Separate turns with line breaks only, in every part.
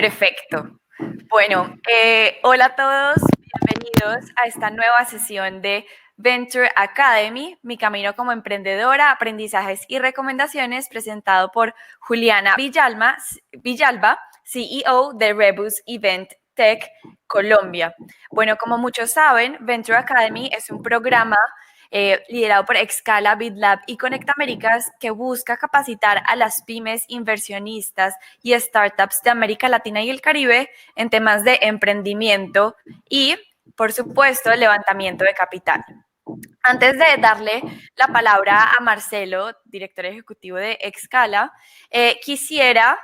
Perfecto. Bueno, hola a todos, bienvenidos a esta nueva sesión de Venture Academy, mi camino como emprendedora, aprendizajes y recomendaciones, presentado por Juliana Villalba, CEO de Rebus Event Tech Colombia. Bueno, como muchos saben, Venture Academy es un programa liderado por Excala, BitLab y Conecta Américas, que busca capacitar a las pymes, inversionistas y startups de América Latina y el Caribe en temas de emprendimiento y, por supuesto, levantamiento de capital. Antes de darle la palabra a Marcelo, director ejecutivo de Excala, quisiera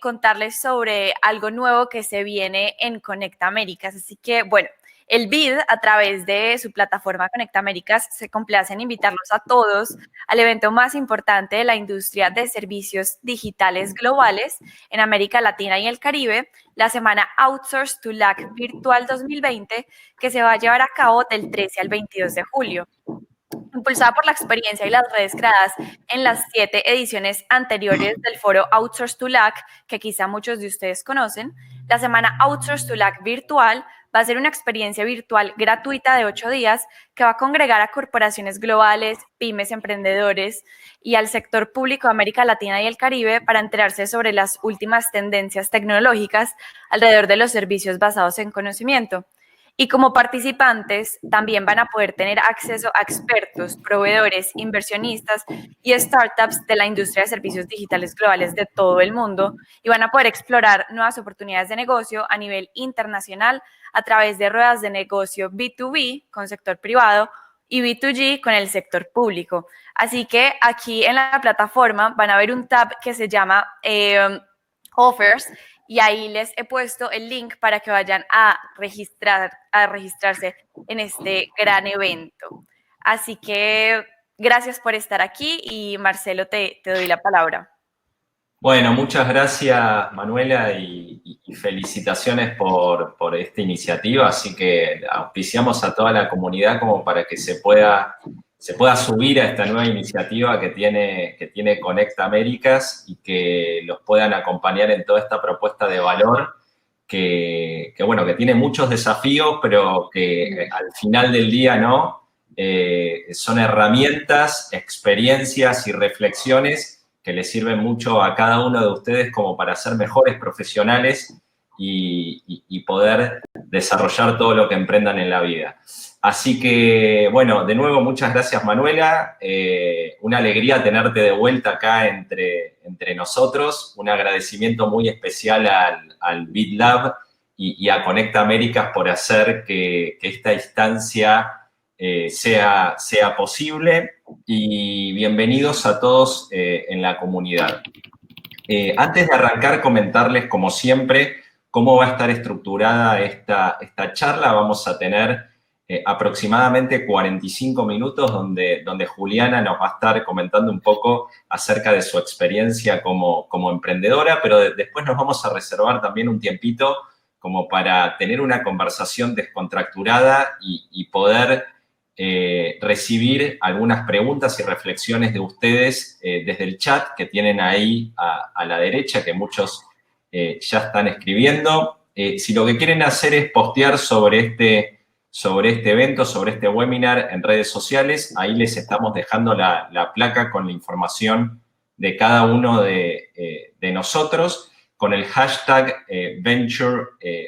contarles sobre algo nuevo que se viene en Conecta Américas. Así que, bueno, el BID, a través de su plataforma Conecta Américas, se complace en invitarlos a todos al evento más importante de la industria de servicios digitales globales en América Latina y el Caribe, la semana Outsource to LAC Virtual 2020, que se va a llevar a cabo del 13 al 22 de julio. Impulsada por la experiencia y las redes creadas en las 7 ediciones anteriores del foro Outsource to LAC, que quizá muchos de ustedes conocen, la semana Outsource to LAC virtual va a ser una experiencia virtual gratuita de 8 días que va a congregar a corporaciones globales, pymes, emprendedores y al sector público de América Latina y el Caribe para enterarse sobre las últimas tendencias tecnológicas alrededor de los servicios basados en conocimiento. Y como participantes también van a poder tener acceso a expertos, proveedores, inversionistas y startups de la industria de servicios digitales globales de todo el mundo, y van a poder explorar nuevas oportunidades de negocio a nivel internacional a través de ruedas de negocio B2B con sector privado y B2G con el sector público. Así que aquí en la plataforma van a ver un tab que se llama Offers, y ahí les he puesto el link para que vayan a registrarse en este gran evento. Así que gracias por estar aquí y Marcelo, te doy la palabra.
Bueno, muchas gracias, Manuela, y felicitaciones por esta iniciativa. Así que auspiciamos a toda la comunidad como para que se pueda subir a esta nueva iniciativa que tiene Conecta Américas y que los puedan acompañar en toda esta propuesta de valor que tiene muchos desafíos, pero que al final del día son herramientas, experiencias y reflexiones que les sirven mucho a cada uno de ustedes como para ser mejores profesionales y poder desarrollar todo lo que emprendan en la vida. Así que, bueno, de nuevo, muchas gracias, Manuela. Una alegría tenerte de vuelta acá entre nosotros. Un agradecimiento muy especial al BitLab y a Conecta Américas por hacer que esta instancia sea posible, y bienvenidos a todos en la comunidad. Antes de arrancar, comentarles, como siempre, cómo va a estar estructurada esta charla. Vamos a tener aproximadamente 45 minutos donde Juliana nos va a estar comentando un poco acerca de su experiencia como emprendedora, pero después nos vamos a reservar también un tiempito como para tener una conversación descontracturada y poder recibir algunas preguntas y reflexiones de ustedes desde el chat que tienen ahí a la derecha, que muchos ya están escribiendo. Si lo que quieren hacer es postear sobre este evento, sobre este webinar en redes sociales, ahí les estamos dejando la placa con la información de cada uno de nosotros con el hashtag Venture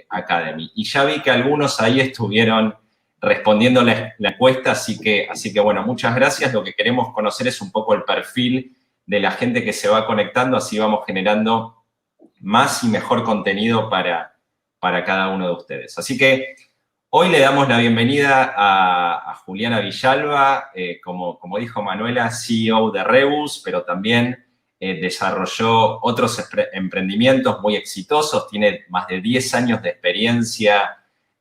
Academy. Y ya vi que algunos ahí estuvieron respondiendo la encuesta, así que bueno, muchas gracias. Lo que queremos conocer es un poco el perfil de la gente que se va conectando, así vamos generando más y mejor contenido para cada uno de ustedes. Así que hoy le damos la bienvenida a Juliana Villalba, como dijo Manuela, CEO de Rebus, pero también desarrolló otros emprendimientos muy exitosos, tiene más de 10 años de experiencia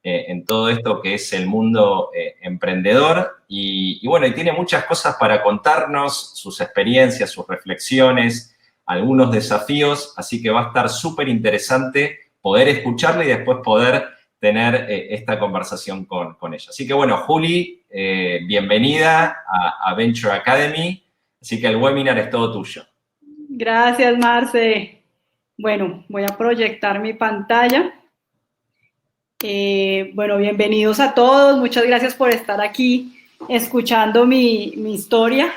en todo esto que es el mundo emprendedor, y tiene muchas cosas para contarnos, sus experiencias, sus reflexiones, algunos desafíos, así que va a estar súper interesante poder escucharla y después poder tener esta conversación con ella. Así que bueno, Juli, bienvenida a Venture Academy, así que el webinar es todo tuyo.
Gracias, Marce. Bueno, voy a proyectar mi pantalla. Bueno, bienvenidos a todos. Muchas gracias por estar aquí escuchando mi historia.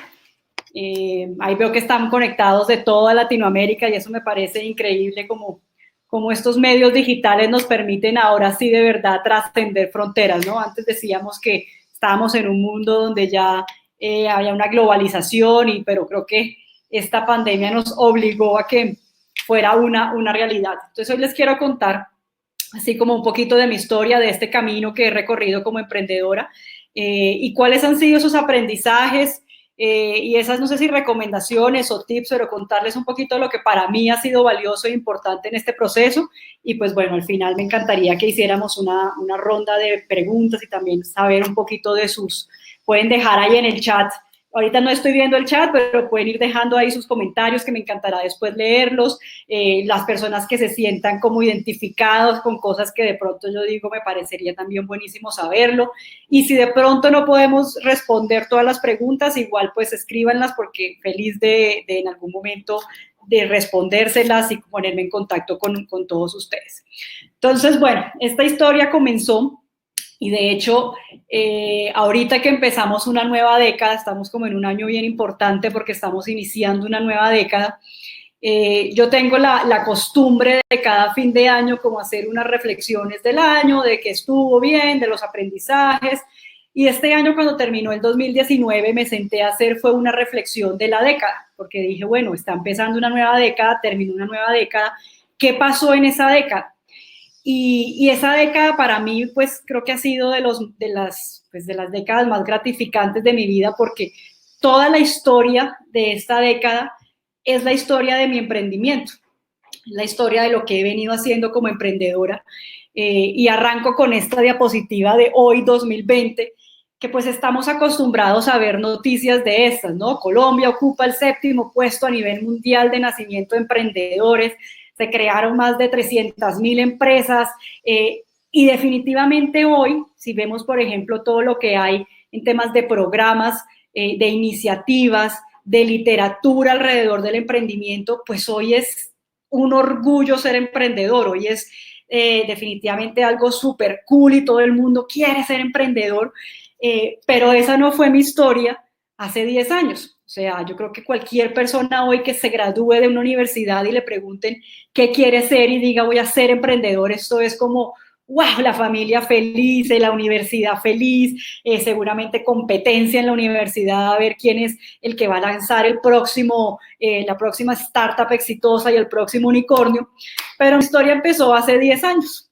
Ahí veo que están conectados de toda Latinoamérica y eso me parece increíble como estos medios digitales nos permiten ahora sí de verdad trascender fronteras, ¿no? Antes decíamos que estábamos en un mundo donde ya había una globalización, pero creo que esta pandemia nos obligó a que fuera una realidad. Entonces hoy les quiero contar así como un poquito de mi historia, de este camino que he recorrido como emprendedora y cuáles han sido esos aprendizajes y esas, no sé si recomendaciones o tips, pero contarles un poquito de lo que para mí ha sido valioso e importante en este proceso. Y pues bueno, al final me encantaría que hiciéramos una ronda de preguntas y también saber un poquito de sus, pueden dejar ahí en el chat. Ahorita no estoy viendo el chat, pero pueden ir dejando ahí sus comentarios que me encantará después leerlos. Las personas que se sientan como identificados con cosas que de pronto yo digo, me parecería también buenísimo saberlo. Y si de pronto no podemos responder todas las preguntas, igual pues escríbanlas porque feliz de en algún momento de respondérselas y ponerme en contacto con todos ustedes. Entonces, bueno, esta historia comenzó y de hecho, ahorita que empezamos una nueva década, estamos como en un año bien importante porque estamos iniciando una nueva década. Yo tengo la costumbre de cada fin de año como hacer unas reflexiones del año, de que estuvo bien, de los aprendizajes. Y este año cuando terminó el 2019 me senté a hacer fue una reflexión de la década, porque dije, bueno, está empezando una nueva década, terminó una nueva década, ¿qué pasó en esa década? Y esa década para mí, pues creo que ha sido de las décadas más gratificantes de mi vida porque toda la historia de esta década es la historia de mi emprendimiento, la historia de lo que he venido haciendo como emprendedora. Y arranco con esta diapositiva de hoy, 2020, que pues estamos acostumbrados a ver noticias de estas, ¿no? Colombia ocupa el 7º puesto a nivel mundial de nacimiento de emprendedores, se crearon más de 300.000 empresas y definitivamente hoy, si vemos por ejemplo todo lo que hay en temas de programas, de iniciativas, de literatura alrededor del emprendimiento, pues hoy es un orgullo ser emprendedor, hoy es definitivamente algo súper cool y todo el mundo quiere ser emprendedor, pero esa no fue mi historia hace 10 años. O sea, yo creo que cualquier persona hoy que se gradúe de una universidad y le pregunten qué quiere ser y diga voy a ser emprendedor, esto es como, wow, la familia feliz, la universidad feliz, seguramente competencia en la universidad a ver quién es el que va a lanzar la próxima startup exitosa y el próximo unicornio. Pero mi historia empezó hace 10 años.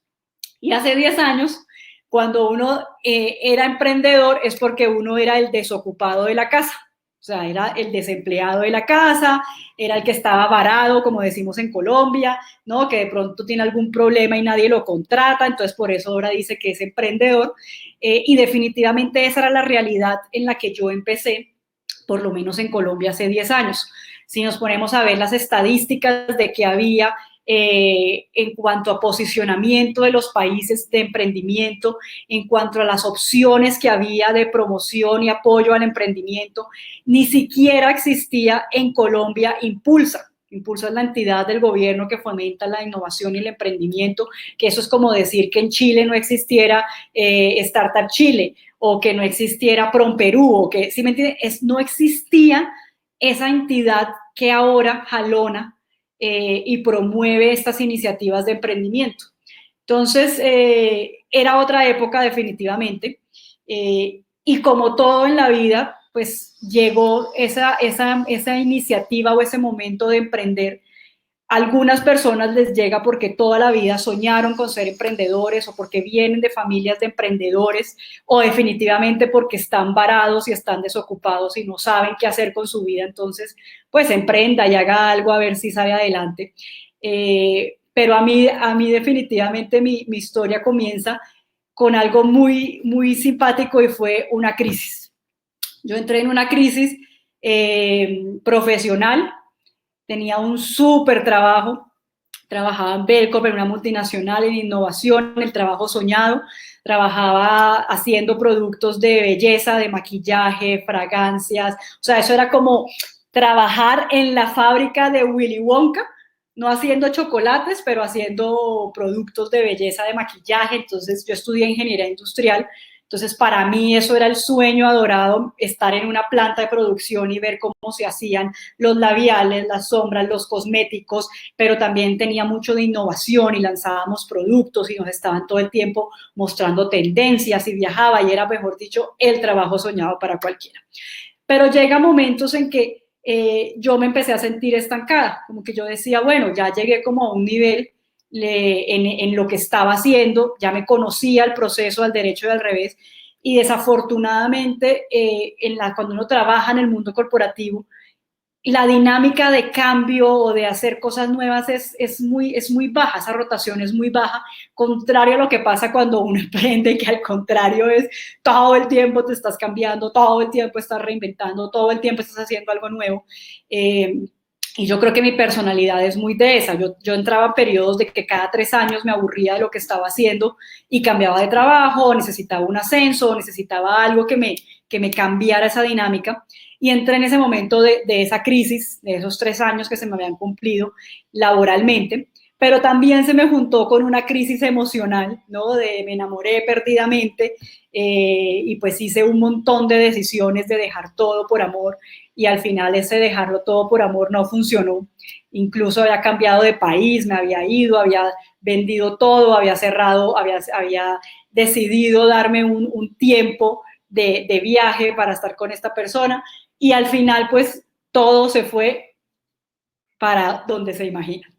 Y hace 10 años, cuando uno era emprendedor, es porque uno era el desocupado de la casa. O sea, era el desempleado de la casa, era el que estaba varado, como decimos en Colombia, ¿no? Que de pronto tiene algún problema y nadie lo contrata, entonces por eso ahora dice que es emprendedor. Y definitivamente esa era la realidad en la que yo empecé, por lo menos en Colombia hace 10 años. Si nos ponemos a ver las estadísticas de que había en cuanto a posicionamiento de los países de emprendimiento, en cuanto a las opciones que había de promoción y apoyo al emprendimiento, ni siquiera existía en Colombia Impulsa. Impulsa es la entidad del gobierno que fomenta la innovación y el emprendimiento, que eso es como decir que en Chile no existiera Startup Chile o que no existiera PromPerú o que, ¿sí me entienden? No existía esa entidad que ahora jalona y promueve estas iniciativas de emprendimiento. Entonces, era otra época definitivamente y como todo en la vida, pues llegó esa iniciativa o ese momento de emprender. A algunas personas les llega porque toda la vida soñaron con ser emprendedores o porque vienen de familias de emprendedores o definitivamente porque están varados y están desocupados y no saben qué hacer con su vida. Entonces, pues emprenda y haga algo a ver si sale adelante. Pero a mí definitivamente mi historia comienza con algo muy, muy simpático y fue una crisis. Yo entré en una crisis profesional. Tenía un súper trabajo, trabajaba en Belco, en una multinacional en innovación, el trabajo soñado, trabajaba haciendo productos de belleza, de maquillaje, fragancias, o sea, eso era como trabajar en la fábrica de Willy Wonka, no haciendo chocolates, pero haciendo productos de belleza, de maquillaje. Entonces yo estudié ingeniería industrial. Entonces, para mí eso era el sueño adorado, estar en una planta de producción y ver cómo se hacían los labiales, las sombras, los cosméticos, pero también tenía mucho de innovación y lanzábamos productos y nos estaban todo el tiempo mostrando tendencias y viajaba y era, mejor dicho, el trabajo soñado para cualquiera. Pero llega momentos en que yo me empecé a sentir estancada, como que yo decía, bueno, ya llegué como a un nivel en lo que estaba haciendo, ya me conocía el proceso del derecho y al revés, y desafortunadamente cuando uno trabaja en el mundo corporativo, la dinámica de cambio o de hacer cosas nuevas es muy baja, esa rotación es muy baja, contrario a lo que pasa cuando uno emprende, que al contrario es todo el tiempo te estás cambiando, todo el tiempo estás reinventando, todo el tiempo estás haciendo algo nuevo. Y yo creo que mi personalidad es muy de esa. Yo entraba en periodos de que cada 3 años me aburría de lo que estaba haciendo y cambiaba de trabajo, necesitaba un ascenso, necesitaba algo que me cambiara esa dinámica. Y entré en ese momento de esa crisis, de esos 3 años que se me habían cumplido laboralmente, pero también se me juntó con una crisis emocional, ¿no? Me enamoré perdidamente y pues hice un montón de decisiones de dejar todo por amor y al final ese dejarlo todo por amor no funcionó. Incluso había cambiado de país, me había ido, había vendido todo, había cerrado, había decidido darme un tiempo de viaje para estar con esta persona y al final pues todo se fue para donde se imagina.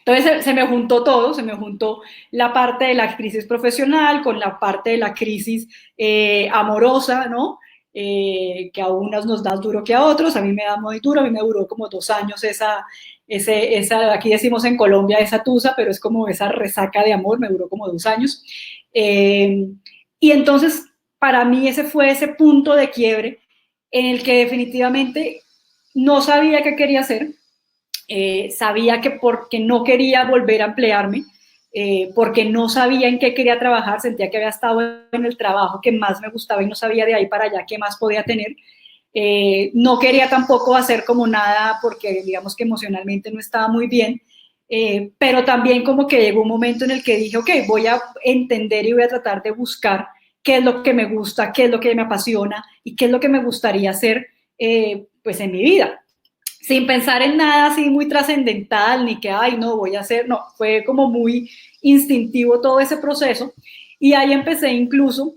Entonces se me juntó todo, se me juntó la parte de la crisis profesional con la parte de la crisis amorosa, ¿no? Que a unos nos da duro que a otros, a mí me da muy duro, a mí me duró como 2 años esa, aquí decimos en Colombia esa tusa, pero es como esa resaca de amor, me duró como 2 años. Y entonces para mí ese fue ese punto de quiebre en el que definitivamente no sabía qué quería hacer, sabía que porque no quería volver a emplearme, porque no sabía en qué quería trabajar, sentía que había estado en el trabajo que más me gustaba y no sabía de ahí para allá qué más podía tener. No quería tampoco hacer como nada porque digamos que emocionalmente no estaba muy bien, pero también como que llegó un momento en el que dije, ok, voy a entender y voy a tratar de buscar qué es lo que me gusta, qué es lo que me apasiona y qué es lo que me gustaría hacer pues en mi vida. Sin pensar en nada así muy trascendental, ni que, ay, no, voy a hacer, no, fue como muy instintivo todo ese proceso. Y ahí empecé incluso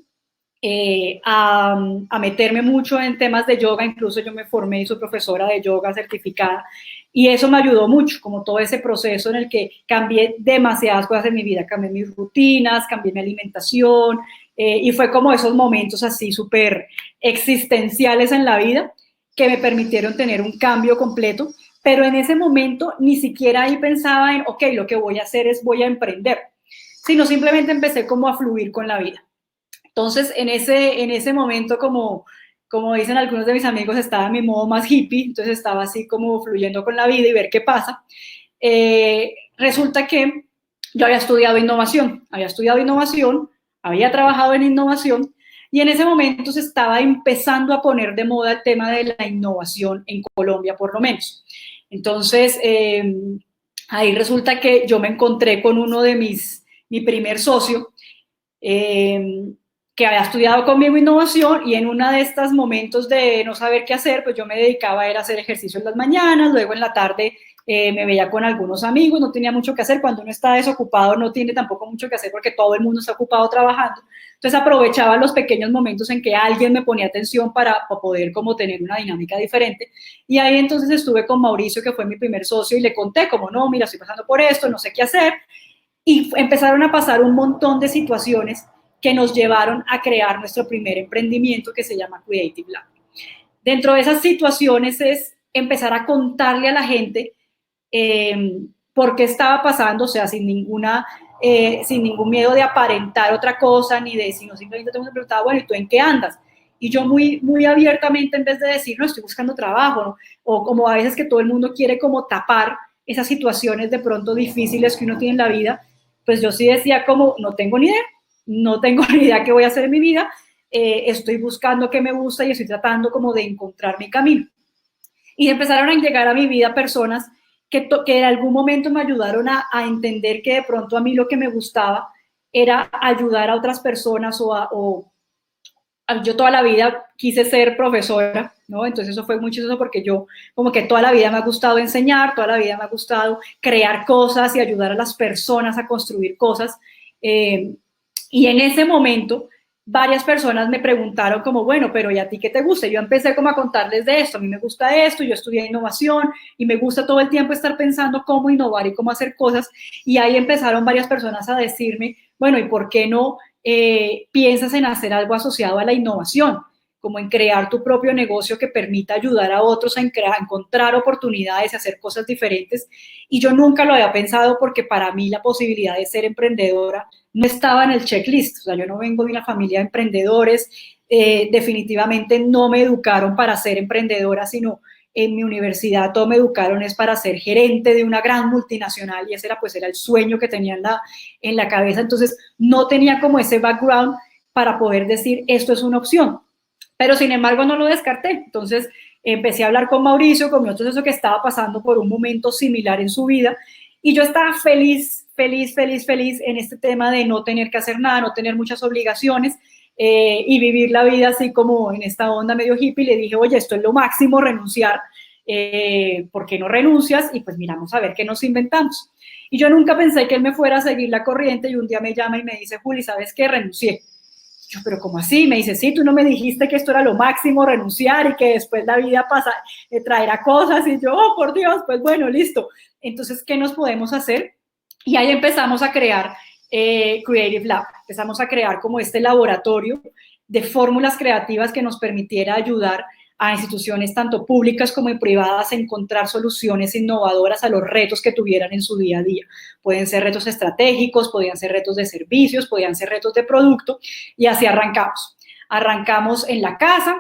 a meterme mucho en temas de yoga, incluso yo me formé y soy profesora de yoga certificada, y eso me ayudó mucho, como todo ese proceso en el que cambié demasiadas cosas en mi vida, cambié mis rutinas, cambié mi alimentación, y fue como esos momentos así súper existenciales en la vida, que me permitieron tener un cambio completo, pero en ese momento ni siquiera ahí pensaba en, ok, lo que voy a hacer es voy a emprender, sino simplemente empecé como a fluir con la vida. Entonces, en ese momento, como dicen algunos de mis amigos, estaba en mi modo más hippie, entonces estaba así como fluyendo con la vida y ver qué pasa. Resulta que yo había estudiado innovación, había trabajado en innovación, y en ese momento se estaba empezando a poner de moda el tema de la innovación en Colombia, por lo menos. Entonces, ahí resulta que yo me encontré con uno de mi primer socio, que había estudiado conmigo innovación, y en uno de estos momentos de no saber qué hacer, pues yo me dedicaba a hacer ejercicio en las mañanas, luego en la tarde me veía con algunos amigos, no tenía mucho que hacer. Cuando uno está desocupado no tiene tampoco mucho que hacer porque todo el mundo está ocupado trabajando. Entonces aprovechaba los pequeños momentos en que alguien me ponía atención para poder como tener una dinámica diferente. Y ahí entonces estuve con Mauricio, que fue mi primer socio, y le conté como, no, mira, estoy pasando por esto, no sé qué hacer. Y empezaron a pasar un montón de situaciones que nos llevaron a crear nuestro primer emprendimiento, que se llama Creative Lab. Dentro de esas situaciones es empezar a contarle a la gente por qué estaba pasando, o sea, sin ningún miedo de aparentar otra cosa, ni de, sino simplemente todo el mundo preguntaba, bueno, ¿y tú en qué andas? Y yo muy abiertamente, en vez de decir, no, estoy buscando trabajo, ¿no? O como a veces que todo el mundo quiere como tapar esas situaciones de pronto difíciles que uno tiene en la vida, pues yo sí decía como, no tengo ni idea qué voy a hacer en mi vida, estoy buscando qué me gusta y estoy tratando como de encontrar mi camino. Y empezaron a llegar a mi vida personas que en algún momento me ayudaron a entender que de pronto a mí lo que me gustaba era ayudar a otras personas yo toda la vida quise ser profesora, ¿no? Entonces eso fue muy chistoso porque yo como que toda la vida me ha gustado enseñar, toda la vida me ha gustado crear cosas y ayudar a las personas a construir cosas. Y en ese momento varias personas me preguntaron como, bueno, pero ¿y a ti qué te gusta? Yo empecé como a contarles de esto, a mí me gusta esto, yo estudié innovación y me gusta todo el tiempo estar pensando cómo innovar y cómo hacer cosas, y ahí empezaron varias personas a decirme, bueno, ¿y por qué no piensas en hacer algo asociado a la innovación? Como en crear tu propio negocio que permita ayudar a otros a encontrar oportunidades y hacer cosas diferentes. Y yo nunca lo había pensado porque para mí la posibilidad de ser emprendedora no estaba en el checklist. O sea, yo no vengo de una familia de emprendedores, definitivamente no me educaron para ser emprendedora, sino en mi universidad todo me educaron es para ser gerente de una gran multinacional, y ese era el sueño que tenía en la cabeza. Entonces no tenía como ese background para poder decir esto es una opción, pero sin embargo no lo descarté. Entonces empecé a hablar con Mauricio, con mi otro socio que estaba pasando por un momento similar en su vida, y yo estaba feliz en este tema de no tener que hacer nada, no tener muchas obligaciones, y vivir la vida así como en esta onda medio hippie. Le dije, oye, esto es lo máximo, renunciar, ¿por qué no renuncias? Y pues miramos a ver qué nos inventamos. Y yo nunca pensé que él me fuera a seguir la corriente, y un día me llama y me dice, Juli, ¿sabes qué? Renuncié. Yo, pero ¿cómo así? Me dice, sí, tú no me dijiste que esto era lo máximo, renunciar, y que después la vida traerá cosas. Y yo, oh, por Dios, pues bueno, listo. Entonces, ¿qué nos podemos hacer? Y ahí empezamos a crear Creative Lab. Empezamos a crear como este laboratorio de fórmulas creativas que nos permitiera ayudar a instituciones tanto públicas como privadas a encontrar soluciones innovadoras a los retos que tuvieran en su día a día. Pueden ser retos estratégicos, podían ser retos de servicios, podían ser retos de producto, y así arrancamos. Arrancamos en la casa,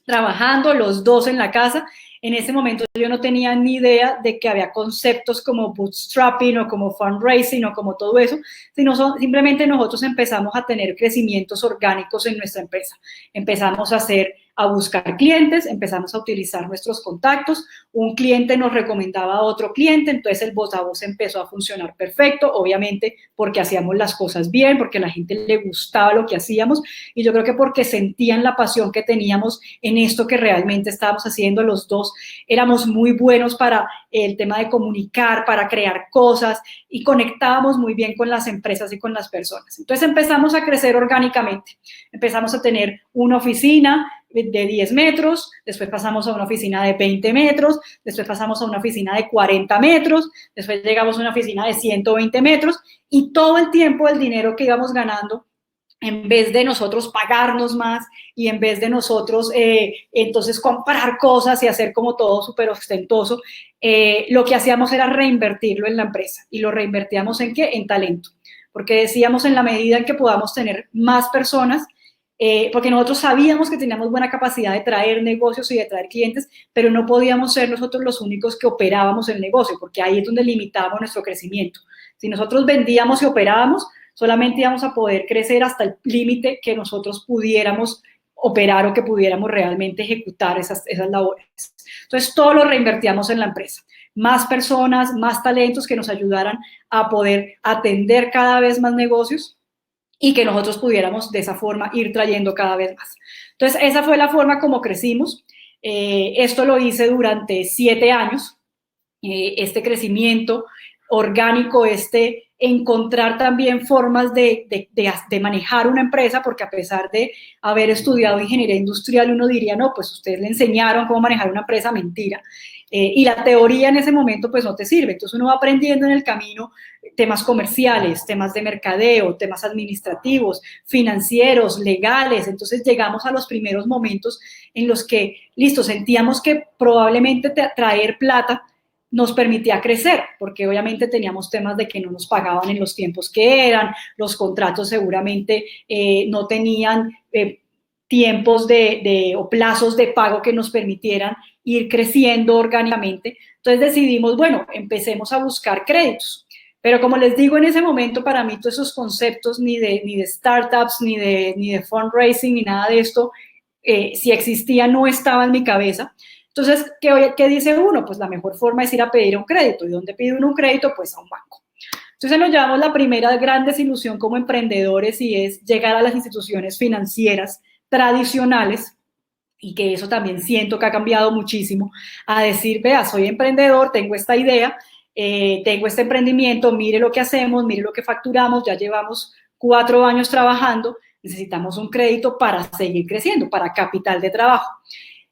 trabajando los dos en la casa. En ese momento yo no tenía ni idea de que había conceptos como bootstrapping o como fundraising o como todo eso, sino simplemente nosotros empezamos a tener crecimientos orgánicos en nuestra empresa. Empezamos a buscar clientes, empezamos a utilizar nuestros contactos, un cliente nos recomendaba a otro cliente, entonces el voz a voz empezó a funcionar perfecto, obviamente porque hacíamos las cosas bien, porque a la gente le gustaba lo que hacíamos, y yo creo que porque sentían la pasión que teníamos en esto que realmente estábamos haciendo. Los dos éramos muy buenos para el tema de comunicar, para crear cosas, y conectábamos muy bien con las empresas y con las personas. Entonces empezamos a crecer orgánicamente, empezamos a tener una oficina de 10 metros, después pasamos a una oficina de 20 metros, después pasamos a una oficina de 40 metros, después llegamos a una oficina de 120 metros, y todo el tiempo el dinero que íbamos ganando, en vez de nosotros pagarnos más y en vez de nosotros entonces comprar cosas y hacer como todo súper ostentoso, lo que hacíamos era reinvertirlo en la empresa. ¿Y lo reinvertíamos en qué? En talento. Porque decíamos, en la medida en que podamos tener más personas, porque nosotros sabíamos que teníamos buena capacidad de traer negocios y de traer clientes, pero no podíamos ser nosotros los únicos que operábamos el negocio, porque ahí es donde limitábamos nuestro crecimiento. Si nosotros vendíamos y operábamos, solamente íbamos a poder crecer hasta el límite que nosotros pudiéramos operar o que pudiéramos realmente ejecutar esas labores. Entonces, todo lo reinvertíamos en la empresa. Más personas, más talentos que nos ayudaran a poder atender cada vez más negocios, y que nosotros pudiéramos de esa forma ir trayendo cada vez más. Entonces, esa fue la forma como crecimos. Esto lo hice durante 7 años, este crecimiento orgánico, encontrar también formas de manejar una empresa, porque a pesar de haber estudiado ingeniería industrial, uno diría, no, pues ustedes le enseñaron cómo manejar una empresa. Mentira. Y la teoría en ese momento pues no te sirve. Entonces uno va aprendiendo en el camino temas comerciales, temas de mercadeo, temas administrativos, financieros, legales. Entonces llegamos a los primeros momentos en los que, listo, sentíamos que probablemente traer plata nos permitía crecer, porque obviamente teníamos temas de que no nos pagaban en los tiempos que eran, los contratos seguramente no tenían tiempos o plazos de pago que nos permitieran ir creciendo orgánicamente. Entonces decidimos, bueno, empecemos a buscar créditos. Pero como les digo, en ese momento para mí todos esos conceptos ni de startups, ni de fundraising, ni nada de esto, si existía, no estaba en mi cabeza. Entonces, ¿qué dice uno? Pues la mejor forma es ir a pedir un crédito. ¿Y dónde pide uno un crédito? Pues a un banco. Entonces nos llevamos la primera gran desilusión como emprendedores y es llegar a las instituciones financieras tradicionales, y que eso también siento que ha cambiado muchísimo, a decir, vea, soy emprendedor, tengo esta idea, tengo este emprendimiento, mire lo que hacemos, mire lo que facturamos, ya llevamos 4 años trabajando, necesitamos un crédito para seguir creciendo, para capital de trabajo.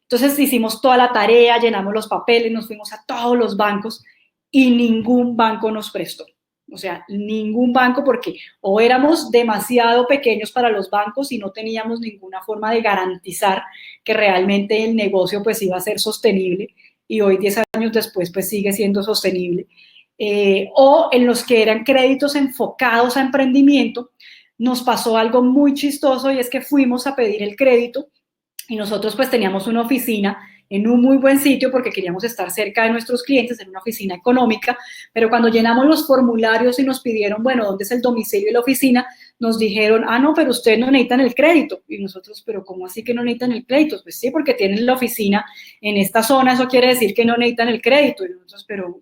Entonces hicimos toda la tarea, llenamos los papeles, nos fuimos a todos los bancos y ningún banco nos prestó. O sea, ningún banco, porque o éramos demasiado pequeños para los bancos y no teníamos ninguna forma de garantizar que realmente el negocio pues iba a ser sostenible, y hoy 10 años después pues sigue siendo sostenible, o en los que eran créditos enfocados a emprendimiento. Nos pasó algo muy chistoso y es que fuimos a pedir el crédito y nosotros pues teníamos una oficina en un muy buen sitio porque queríamos estar cerca de nuestros clientes, en una oficina económica, pero cuando llenamos los formularios y nos pidieron, bueno, ¿dónde es el domicilio de la oficina? Nos dijeron, ah, no, pero ustedes no necesitan el crédito. Y nosotros, pero ¿cómo así que no necesitan el crédito? Pues sí, porque tienen la oficina en esta zona, eso quiere decir que no necesitan el crédito. Y nosotros, pero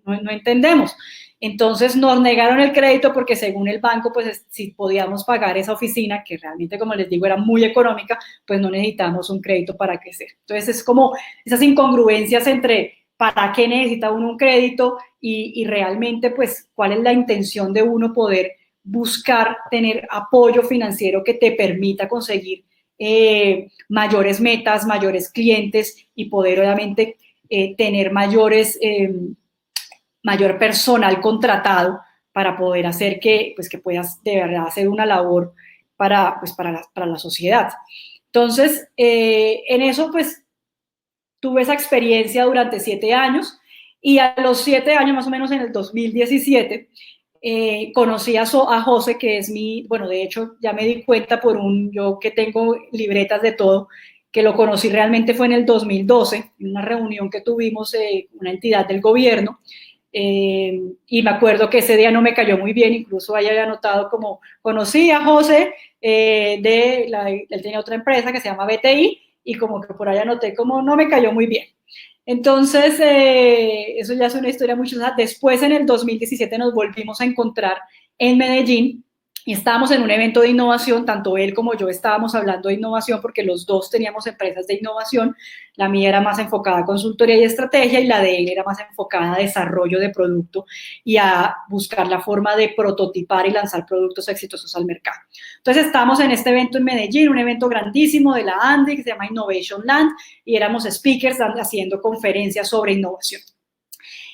no entendemos. Entonces nos negaron el crédito porque según el banco, pues si podíamos pagar esa oficina, que realmente, como les digo, era muy económica, pues no necesitamos un crédito para crecer. Entonces es como esas incongruencias entre para qué necesita uno un crédito y realmente, pues, cuál es la intención de uno poder buscar tener apoyo financiero que te permita conseguir mayores metas, mayores clientes y poder obviamente tener mayor personal contratado para poder hacer que puedas de verdad hacer una labor para la sociedad. Entonces, en eso pues tuve esa experiencia durante 7 años y a los 7 años, más o menos en el 2017, conocí a José, que es bueno, de hecho ya me di cuenta yo que tengo libretas de todo, que lo conocí realmente fue en el 2012, en una reunión que tuvimos, una entidad del gobierno, y me acuerdo que ese día no me cayó muy bien, incluso ahí había notado como conocí a José, él tenía otra empresa que se llama BTI, y como que por ahí anoté como no me cayó muy bien. Entonces, eso ya es una historia mucho. Después, en el 2017, nos volvimos a encontrar en Medellín y estábamos en un evento de innovación. Tanto él como yo estábamos hablando de innovación porque los dos teníamos empresas de innovación. La mía era más enfocada a consultoría y estrategia y la de él era más enfocada a desarrollo de producto y a buscar la forma de prototipar y lanzar productos exitosos al mercado. Entonces, estábamos en este evento en Medellín, un evento grandísimo de la ANDI que se llama Innovation Land, y éramos speakers haciendo conferencias sobre innovación.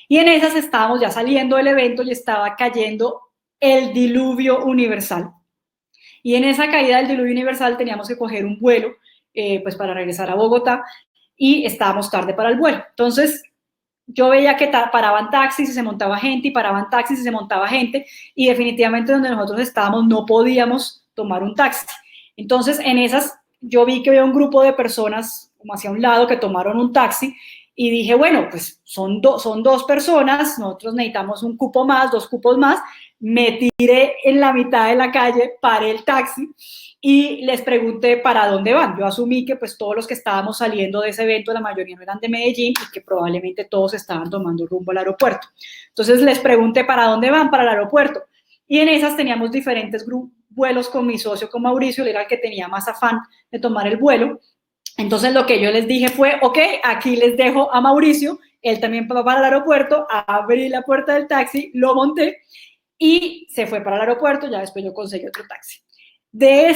Y en esas estábamos ya saliendo del evento y estaba cayendo el diluvio universal. Y en esa caída del diluvio universal teníamos que coger un vuelo pues para regresar a Bogotá y estábamos tarde para el vuelo. Entonces yo veía que paraban taxis y se montaba gente y paraban taxis y se montaba gente y definitivamente donde nosotros estábamos no podíamos tomar un taxi. Entonces en esas yo vi que había un grupo de personas como hacia un lado que tomaron un taxi y dije, bueno, pues son dos personas, nosotros necesitamos un cupo más, 2 cupos más. Me tiré en la mitad de la calle, paré el taxi y les pregunté para dónde van. Yo asumí que pues todos los que estábamos saliendo de ese evento, la mayoría no eran de Medellín y que probablemente todos estaban tomando rumbo al aeropuerto. Entonces les pregunté para dónde van, para el aeropuerto. Y en esas teníamos diferentes vuelos con mi socio, con Mauricio, él era el que tenía más afán de tomar el vuelo. Entonces lo que yo les dije fue, ok, aquí les dejo a Mauricio, él también va para el aeropuerto, abrí la puerta del taxi, lo monté y se fue para el aeropuerto, ya después yo conseguí otro taxi. De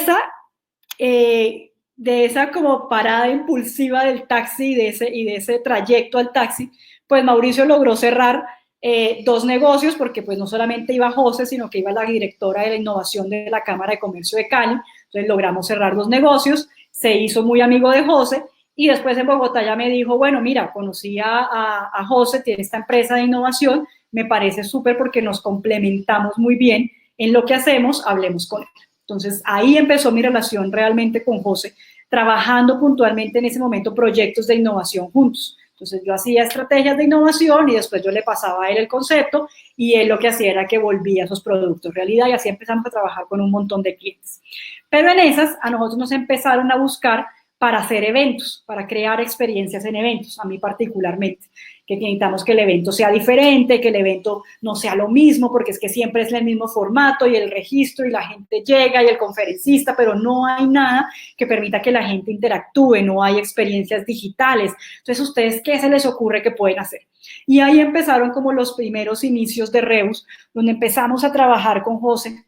esa como parada impulsiva del taxi y de ese trayecto al taxi, pues Mauricio logró cerrar 2 negocios, porque pues no solamente iba José, sino que iba la directora de la innovación de la Cámara de Comercio de Cali. Entonces logramos cerrar 2 negocios, se hizo muy amigo de José, y después en Bogotá ya me dijo, bueno, mira, conocí a José, tiene esta empresa de innovación, me parece súper porque nos complementamos muy bien en lo que hacemos, hablemos con él. Entonces ahí empezó mi relación realmente con José, trabajando puntualmente en ese momento proyectos de innovación juntos. Entonces yo hacía estrategias de innovación y después yo le pasaba a él el concepto y él lo que hacía era que volvía esos productos realidad, y así empezamos a trabajar con un montón de clientes. Pero en esas a nosotros nos empezaron a buscar para hacer eventos, para crear experiencias en eventos, a mí particularmente, que necesitamos que el evento sea diferente, que el evento no sea lo mismo, porque es que siempre es el mismo formato y el registro y la gente llega y el conferencista, pero no hay nada que permita que la gente interactúe, no hay experiencias digitales. Entonces, ¿ustedes qué se les ocurre que pueden hacer? Y ahí empezaron como los primeros inicios de Rebus, donde empezamos a trabajar con José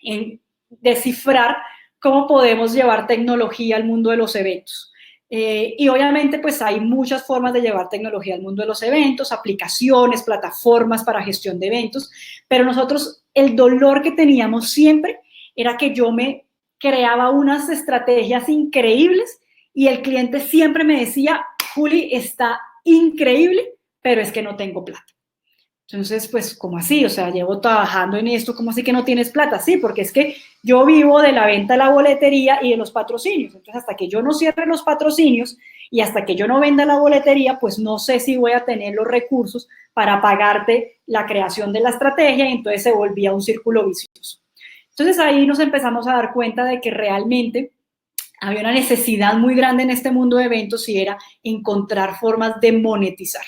en descifrar cómo podemos llevar tecnología al mundo de los eventos. Y obviamente pues hay muchas formas de llevar tecnología al mundo de los eventos, aplicaciones, plataformas para gestión de eventos, pero nosotros el dolor que teníamos siempre era que yo me creaba unas estrategias increíbles y el cliente siempre me decía, Juli, está increíble, pero es que no tengo plata. Entonces, pues, ¿cómo así? O sea, llevo trabajando en esto, ¿cómo así que no tienes plata? Sí, porque es que yo vivo de la venta de la boletería y de los patrocinios. Entonces, hasta que yo no cierre los patrocinios y hasta que yo no venda la boletería, pues no sé si voy a tener los recursos para pagarte la creación de la estrategia, y entonces se volvía un círculo vicioso. Entonces, ahí nos empezamos a dar cuenta de que realmente había una necesidad muy grande en este mundo de eventos y era encontrar formas de monetizar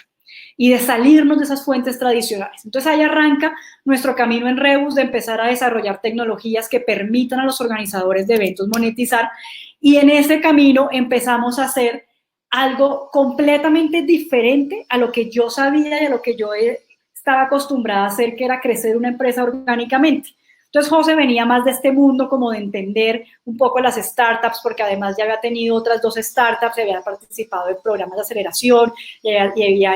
y de salirnos de esas fuentes tradicionales. Entonces ahí arranca nuestro camino en Rebus de empezar a desarrollar tecnologías que permitan a los organizadores de eventos monetizar, y en ese camino empezamos a hacer algo completamente diferente a lo que yo sabía y a lo que yo estaba acostumbrada a hacer, que era crecer una empresa orgánicamente. Entonces José venía más de este mundo como de entender un poco las startups, porque además ya había tenido otras 2 startups, había participado en programas de aceleración y había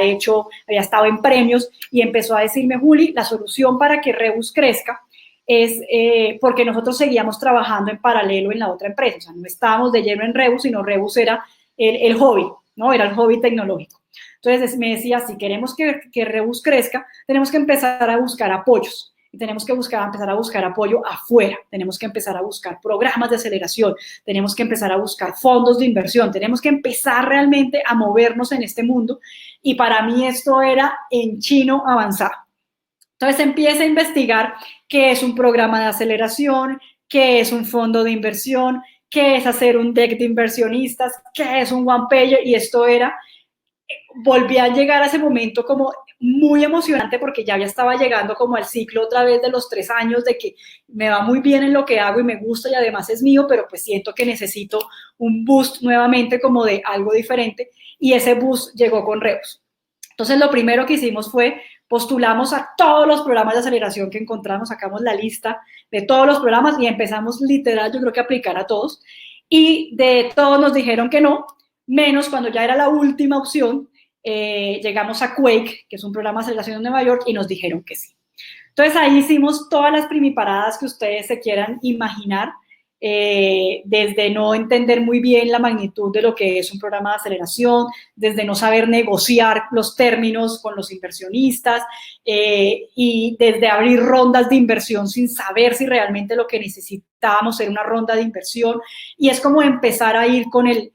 estado en premios, y empezó a decirme, Juli, la solución para que Rebus crezca es porque nosotros seguíamos trabajando en paralelo en la otra empresa, o sea, no estábamos de lleno en Rebus, sino Rebus era el hobby, ¿no? Era el hobby tecnológico. Entonces me decía, si queremos que Rebus crezca, tenemos que empezar a buscar apoyos. Y tenemos que empezar a buscar apoyo afuera, tenemos que empezar a buscar programas de aceleración, tenemos que empezar a buscar fondos de inversión, tenemos que empezar realmente a movernos en este mundo, y para mí esto era en chino avanzado. Entonces empieza a investigar qué es un programa de aceleración, qué es un fondo de inversión, qué es hacer un deck de inversionistas, qué es un one pager, y esto era, volví a llegar a ese momento como muy emocionante, porque ya estaba llegando como al ciclo otra vez de los 3 años, de que me va muy bien en lo que hago y me gusta y además es mío, pero pues siento que necesito un boost nuevamente como de algo diferente, y ese boost llegó con Rebus. Entonces lo primero que hicimos fue postulamos a todos los programas de aceleración que encontramos, sacamos la lista de todos los programas y empezamos literal, yo creo que a aplicar a todos, y de todos nos dijeron que no, menos cuando ya era la última opción. Llegamos a Quake, que es un programa de aceleración en Nueva York, y nos dijeron que sí. Entonces ahí hicimos todas las primiparadas que ustedes se quieran imaginar, desde no entender muy bien la magnitud de lo que es un programa de aceleración, desde no saber negociar los términos con los inversionistas, y desde abrir rondas de inversión sin saber si realmente lo que necesitábamos era una ronda de inversión, y es como empezar a ir con el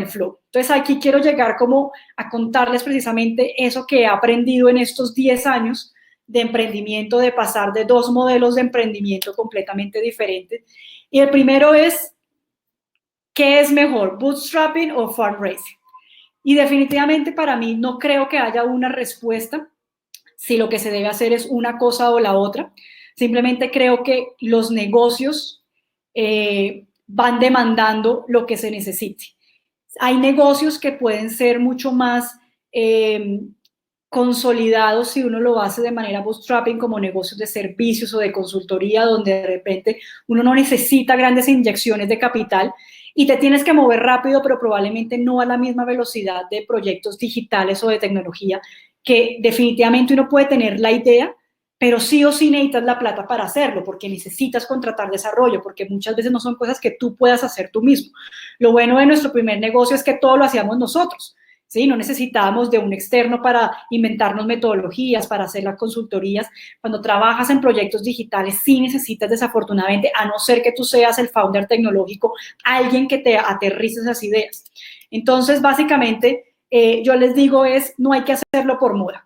flow. Entonces aquí quiero llegar como a contarles precisamente eso que he aprendido en estos 10 años de emprendimiento, de pasar de 2 modelos de emprendimiento completamente diferentes. Y el primero es, ¿qué es mejor, bootstrapping o fundraising? Y definitivamente para mí no creo que haya una respuesta si lo que se debe hacer es una cosa o la otra. Simplemente creo que los negocios van demandando lo que se necesite. Hay negocios que pueden ser mucho más consolidados si uno lo hace de manera bootstrapping, como negocios de servicios o de consultoría, donde de repente uno no necesita grandes inyecciones de capital y te tienes que mover rápido, pero probablemente no a la misma velocidad de proyectos digitales o de tecnología, que definitivamente uno puede tener la idea, pero sí o sí necesitas la plata para hacerlo, porque necesitas contratar desarrollo, porque muchas veces no son cosas que tú puedas hacer tú mismo. Lo bueno de nuestro primer negocio es que todo lo hacíamos nosotros, ¿sí? No necesitábamos de un externo para inventarnos metodologías, para hacer las consultorías. Cuando trabajas en proyectos digitales, sí necesitas, desafortunadamente, a no ser que tú seas el founder tecnológico, alguien que te aterrice esas ideas. Entonces, básicamente, yo les digo no hay que hacerlo por moda.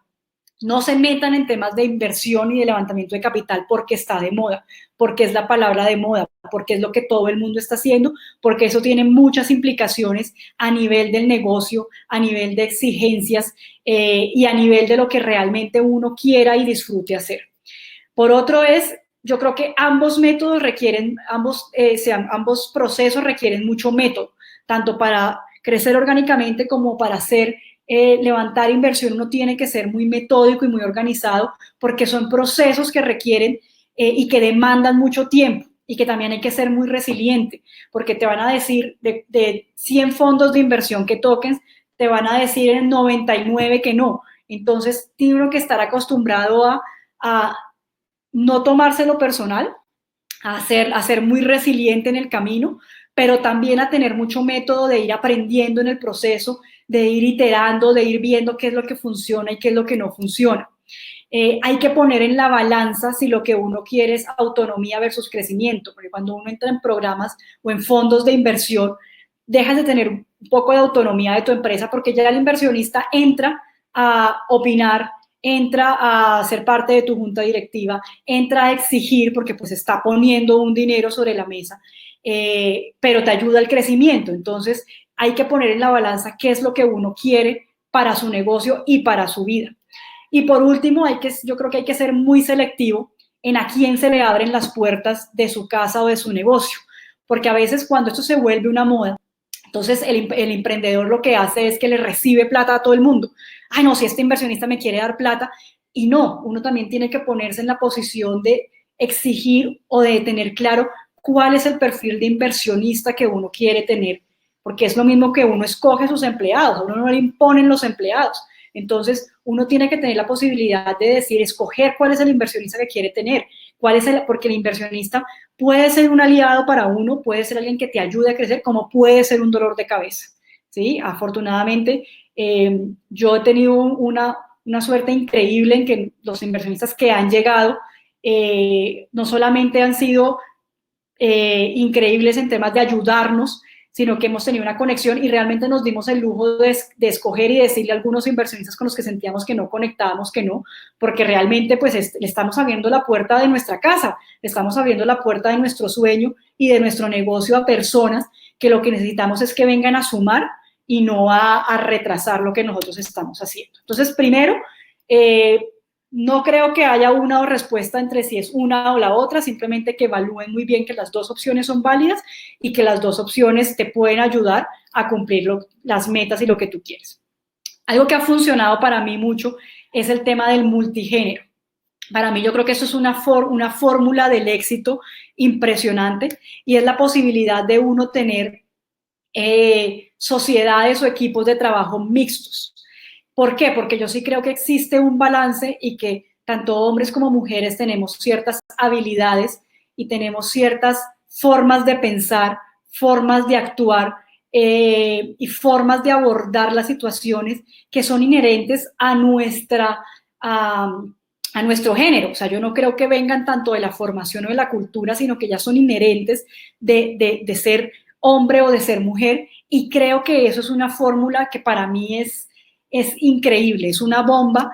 No se metan en temas de inversión y de levantamiento de capital porque está de moda, porque es la palabra de moda, porque es lo que todo el mundo está haciendo, porque eso tiene muchas implicaciones a nivel del negocio, a nivel de exigencias y a nivel de lo que realmente uno quiera y disfrute hacer. Por otro yo creo que ambos métodos requieren, ambos procesos requieren mucho método, tanto para crecer orgánicamente como para hacer levantar inversión. Uno tiene que ser muy metódico y muy organizado porque son procesos que requieren y que demandan mucho tiempo y que también hay que ser muy resiliente porque te van a decir de 100 fondos de inversión que toquen, te van a decir en 99 que no. Entonces tiene uno que estar acostumbrado a no tomárselo personal, a ser muy resiliente en el camino, pero también a tener mucho método de ir aprendiendo en el proceso, de ir iterando, de ir viendo qué es lo que funciona y qué es lo que no funciona. Hay que poner en la balanza si lo que uno quiere es autonomía versus crecimiento, porque cuando uno entra en programas o en fondos de inversión, dejas de tener un poco de autonomía de tu empresa porque ya el inversionista entra a opinar, entra a ser parte de tu junta directiva, entra a exigir porque pues está poniendo un dinero sobre la mesa, pero te ayuda al crecimiento. Entonces hay que poner en la balanza qué es lo que uno quiere para su negocio y para su vida. Y por último, yo creo que hay que ser muy selectivo en a quién se le abren las puertas de su casa o de su negocio, porque a veces cuando esto se vuelve una moda, entonces el emprendedor lo que hace es que le recibe plata a todo el mundo. Ay, no, si este inversionista me quiere dar plata. Y no, uno también tiene que ponerse en la posición de exigir o de tener claro cuál es el perfil de inversionista que uno quiere tener, porque es lo mismo que uno escoge sus empleados, a uno no le imponen los empleados. Entonces, uno tiene que tener la posibilidad de decir, escoger cuál es el inversionista que quiere tener, porque el inversionista puede ser un aliado para uno, puede ser alguien que te ayude a crecer, como puede ser un dolor de cabeza, ¿sí? Afortunadamente, yo he tenido una suerte increíble en que los inversionistas que han llegado no solamente han sido increíbles en temas de ayudarnos, sino que hemos tenido una conexión y realmente nos dimos el lujo de escoger y decirle a algunos inversionistas con los que sentíamos que no conectábamos, que no, porque realmente pues le estamos abriendo la puerta de nuestra casa, le estamos abriendo la puerta de nuestro sueño y de nuestro negocio a personas que lo que necesitamos es que vengan a sumar y no a retrasar lo que nosotros estamos haciendo. Entonces, primero, no creo que haya una respuesta entre si es una o la otra, simplemente que evalúen muy bien que las dos opciones son válidas y que las dos opciones te pueden ayudar a cumplir las metas y lo que tú quieres. Algo que ha funcionado para mí mucho es el tema del multigénero. Para mí yo creo que eso es una fórmula del éxito impresionante y es la posibilidad de uno tener sociedades o equipos de trabajo mixtos. ¿Por qué? Porque yo sí creo que existe un balance y que tanto hombres como mujeres tenemos ciertas habilidades y tenemos ciertas formas de pensar, formas de actuar y formas de abordar las situaciones que son inherentes a nuestro género. O sea, yo no creo que vengan tanto de la formación o de la cultura, sino que ya son inherentes de ser hombre o de ser mujer, y creo que eso es una fórmula que para mí es increíble, es una bomba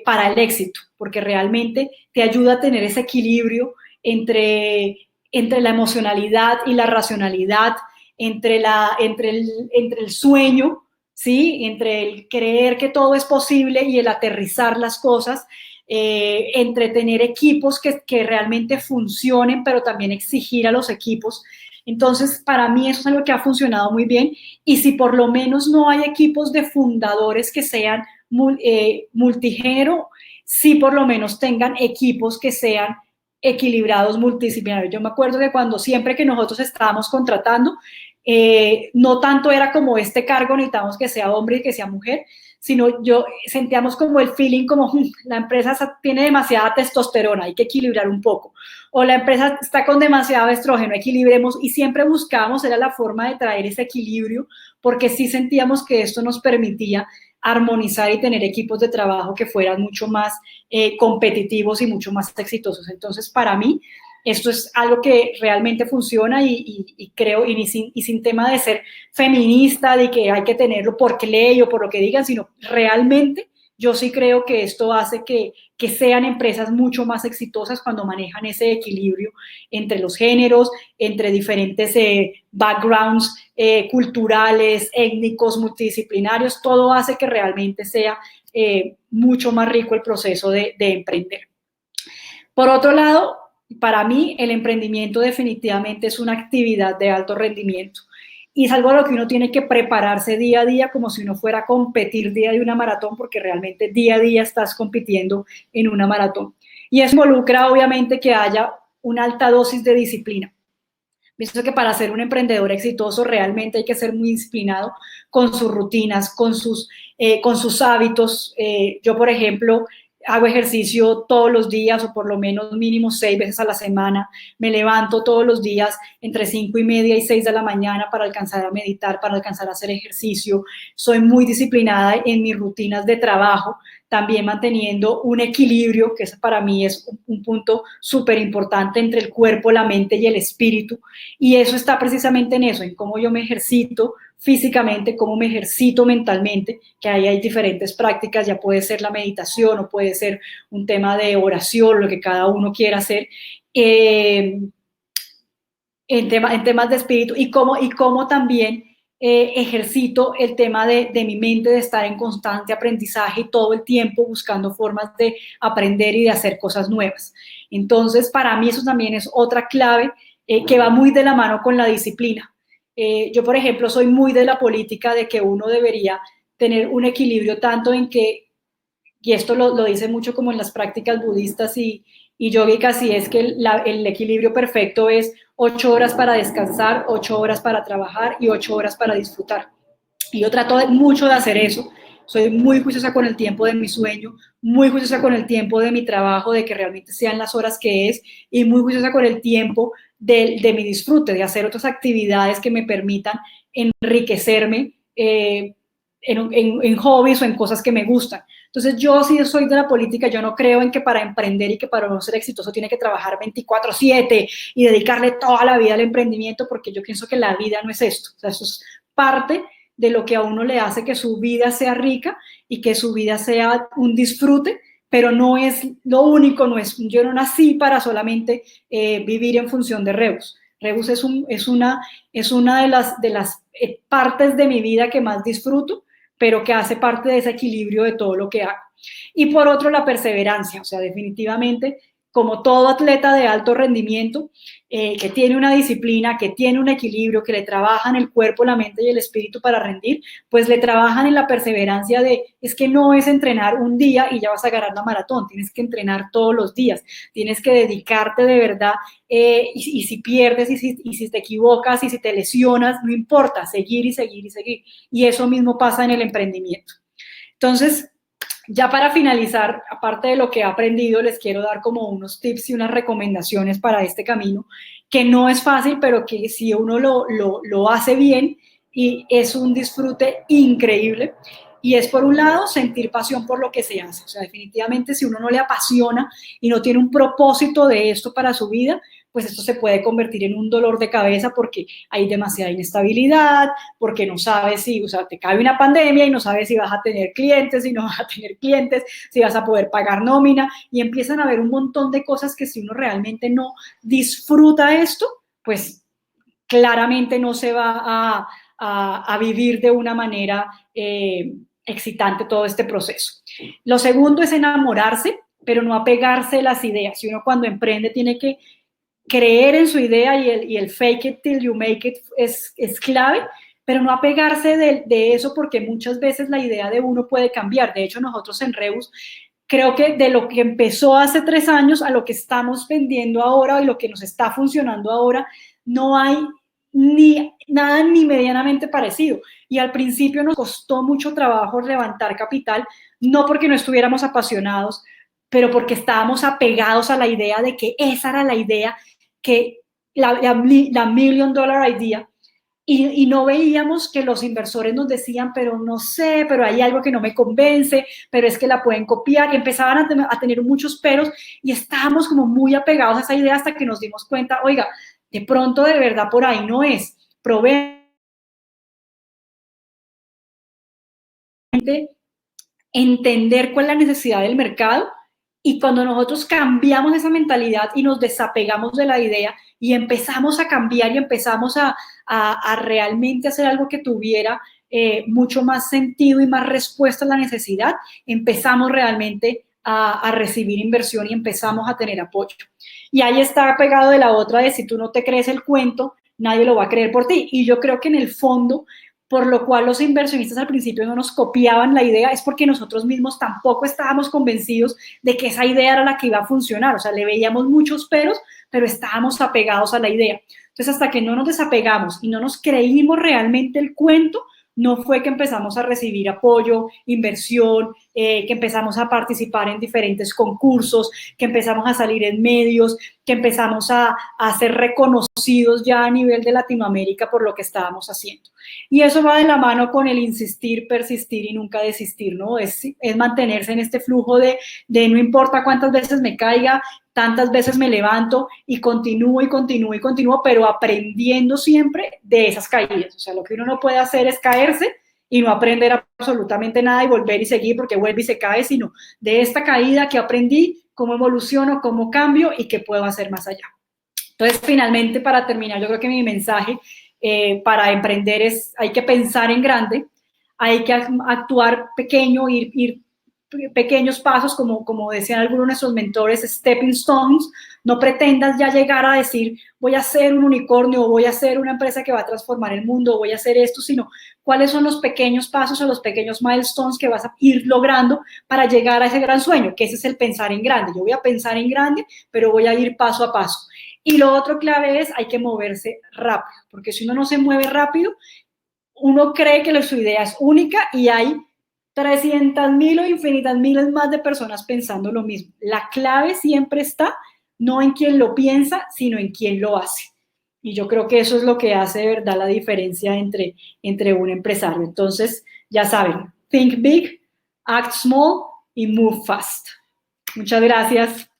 para el éxito, porque realmente te ayuda a tener ese equilibrio entre la emocionalidad y la racionalidad, entre el sueño, ¿sí? Entre el creer que todo es posible y el aterrizar las cosas, entre tener equipos que realmente funcionen, pero también exigir a los equipos. Entonces, para mí eso es algo que ha funcionado muy bien, y si por lo menos no hay equipos de fundadores que sean multigénero, sí por lo menos tengan equipos que sean equilibrados, multidisciplinarios. Yo me acuerdo que siempre que nosotros estábamos contratando, no tanto era como este cargo necesitamos que sea hombre y que sea mujer, sino sentíamos como el feeling como la empresa tiene demasiada testosterona, hay que equilibrar un poco, o la empresa está con demasiado estrógeno, equilibremos, y siempre buscábamos, era la forma de traer ese equilibrio, porque sí sentíamos que esto nos permitía armonizar y tener equipos de trabajo que fueran mucho más competitivos y mucho más exitosos. Entonces, para mí, esto es algo que realmente funciona y creo, y sin tema de ser feminista, de que hay que tenerlo porque ley o por lo que digan, sino realmente yo sí creo que esto hace que sean empresas mucho más exitosas cuando manejan ese equilibrio entre los géneros, entre diferentes backgrounds culturales, étnicos, multidisciplinarios. Todo hace que realmente sea mucho más rico el proceso de emprender. Por otro lado, para mí el emprendimiento definitivamente es una actividad de alto rendimiento y es algo a lo que uno tiene que prepararse día a día como si uno fuera a competir día de una maratón, porque realmente día a día estás compitiendo en una maratón. Y eso involucra obviamente que haya una alta dosis de disciplina. Pienso que para ser un emprendedor exitoso realmente hay que ser muy disciplinado con sus rutinas, con sus hábitos. Yo, por ejemplo, hago ejercicio todos los días o por lo menos mínimo 6 veces a la semana. Me levanto todos los días entre 5:30 y 6 de la mañana para alcanzar a meditar, para alcanzar a hacer ejercicio. Soy muy disciplinada en mis rutinas de trabajo, también manteniendo un equilibrio, que para mí es un punto súper importante entre el cuerpo, la mente y el espíritu. Y eso está precisamente en eso, en cómo yo me ejercito físicamente, cómo me ejercito mentalmente, que ahí hay diferentes prácticas, ya puede ser la meditación o puede ser un tema de oración, lo que cada uno quiera hacer, en temas de espíritu, y cómo también ejercito el tema de mi mente, de estar en constante aprendizaje y todo el tiempo buscando formas de aprender y de hacer cosas nuevas. Entonces, para mí eso también es otra clave que va muy de la mano con la disciplina. Yo, por ejemplo, soy muy de la política de que uno debería tener un equilibrio tanto en que, y esto lo dice mucho como en las prácticas budistas y yógicas, y es que el equilibrio perfecto es 8 horas para descansar, 8 horas para trabajar y 8 horas para disfrutar. Y yo trato mucho de hacer eso. Soy muy juiciosa con el tiempo de mi sueño, muy juiciosa con el tiempo de mi trabajo, de que realmente sean las horas que es, y muy juiciosa con el tiempo de mi disfrute, de hacer otras actividades que me permitan enriquecerme en hobbies o en cosas que me gustan. Entonces, yo sí soy de la política, yo no creo en que para emprender y que para no ser exitoso tiene que trabajar 24/7 y dedicarle toda la vida al emprendimiento, porque yo pienso que la vida no es esto. O sea, eso es parte de lo que a uno le hace que su vida sea rica y que su vida sea un disfrute, pero no es lo único, yo no nací para solamente vivir en función de Rebus. Rebus es una de las partes de mi vida que más disfruto, pero que hace parte de ese equilibrio de todo lo que hago. Y por otro, la perseverancia, o sea, definitivamente, como todo atleta de alto rendimiento, que tiene una disciplina, que tiene un equilibrio, que le trabajan el cuerpo, la mente y el espíritu para rendir, pues le trabajan en la perseverancia es que no es entrenar un día y ya vas a ganar la maratón, tienes que entrenar todos los días, tienes que dedicarte de verdad, y si pierdes, y si te equivocas, y si te lesionas, no importa, seguir y seguir y seguir. Y eso mismo pasa en el emprendimiento. Entonces, ya para finalizar, aparte de lo que he aprendido, les quiero dar como unos tips y unas recomendaciones para este camino, que no es fácil, pero que si uno lo hace bien, y es un disfrute increíble. Y es, por un lado, sentir pasión por lo que se hace. O sea, definitivamente, si uno no le apasiona y no tiene un propósito de esto para su vida, pues esto se puede convertir en un dolor de cabeza porque hay demasiada inestabilidad, porque no sabes si, o sea, te cae una pandemia y no sabes si vas a tener clientes, si no vas a tener clientes, si vas a poder pagar nómina, y empiezan a haber un montón de cosas que si uno realmente no disfruta esto, pues claramente no se va a vivir de una manera excitante todo este proceso. Lo segundo es enamorarse, pero no apegarse a las ideas. Si uno cuando emprende tiene que creer en su idea, y el fake it till you make it es clave, pero no apegarse de eso, porque muchas veces la idea de uno puede cambiar. De hecho, nosotros en Rebus, creo que de lo que empezó hace 3 años a lo que estamos vendiendo ahora y lo que nos está funcionando ahora, no hay nada ni medianamente parecido. Y al principio nos costó mucho trabajo levantar capital, no porque no estuviéramos apasionados, pero porque estábamos apegados a la idea de que esa era la idea, que la million dollar idea, y no veíamos que los inversores nos decían, pero no sé, pero hay algo que no me convence, pero es que la pueden copiar, y empezaban a tener muchos peros, y estábamos como muy apegados a esa idea hasta que nos dimos cuenta, oiga, de pronto de verdad por ahí no es, probé entender cuál es la necesidad del mercado, y cuando nosotros cambiamos esa mentalidad y nos desapegamos de la idea y empezamos a cambiar y empezamos a realmente hacer algo que tuviera mucho más sentido y más respuesta a la necesidad, empezamos realmente a recibir inversión y empezamos a tener apoyo. Y ahí está pegado de la otra de si tú no te crees el cuento, nadie lo va a creer por ti. Y yo creo que en el fondo, por lo cual los inversionistas al principio no nos copiaban la idea, es porque nosotros mismos tampoco estábamos convencidos de que esa idea era la que iba a funcionar. O sea, le veíamos muchos peros, pero estábamos apegados a la idea. Entonces, hasta que no nos desapegamos y no nos creímos realmente el cuento, no fue que empezamos a recibir apoyo, inversión, que empezamos a participar en diferentes concursos, que empezamos a salir en medios, que empezamos a ser reconocidos ya a nivel de Latinoamérica por lo que estábamos haciendo. Y eso va de la mano con el insistir, persistir y nunca desistir, ¿no? Es mantenerse en este flujo de no importa cuántas veces me caiga, tantas veces me levanto y continúo y continúo y continúo, pero aprendiendo siempre de esas caídas. O sea, lo que uno no puede hacer es caerse y no aprender absolutamente nada y volver y seguir porque vuelve y se cae, sino de esta caída que aprendí, cómo evoluciono, cómo cambio y qué puedo hacer más allá. Entonces, finalmente, para terminar, yo creo que mi mensaje para emprender es, hay que pensar en grande, hay que actuar pequeño, ir pequeños pasos, como decían algunos de nuestros mentores, stepping stones. No pretendas ya llegar a decir, voy a ser un unicornio, o voy a ser una empresa que va a transformar el mundo, o voy a hacer esto, sino cuáles son los pequeños pasos o los pequeños milestones que vas a ir logrando para llegar a ese gran sueño, que ese es el pensar en grande. Yo voy a pensar en grande, pero voy a ir paso a paso. Y lo otro clave es, hay que moverse rápido, porque si uno no se mueve rápido, uno cree que su idea es única y hay 300.000 o infinitas miles más de personas pensando lo mismo. La clave siempre está no en quien lo piensa, sino en quien lo hace. Y yo creo que eso es lo que hace de verdad la diferencia entre un empresario. Entonces, ya saben, think big, act small y move fast. Muchas gracias.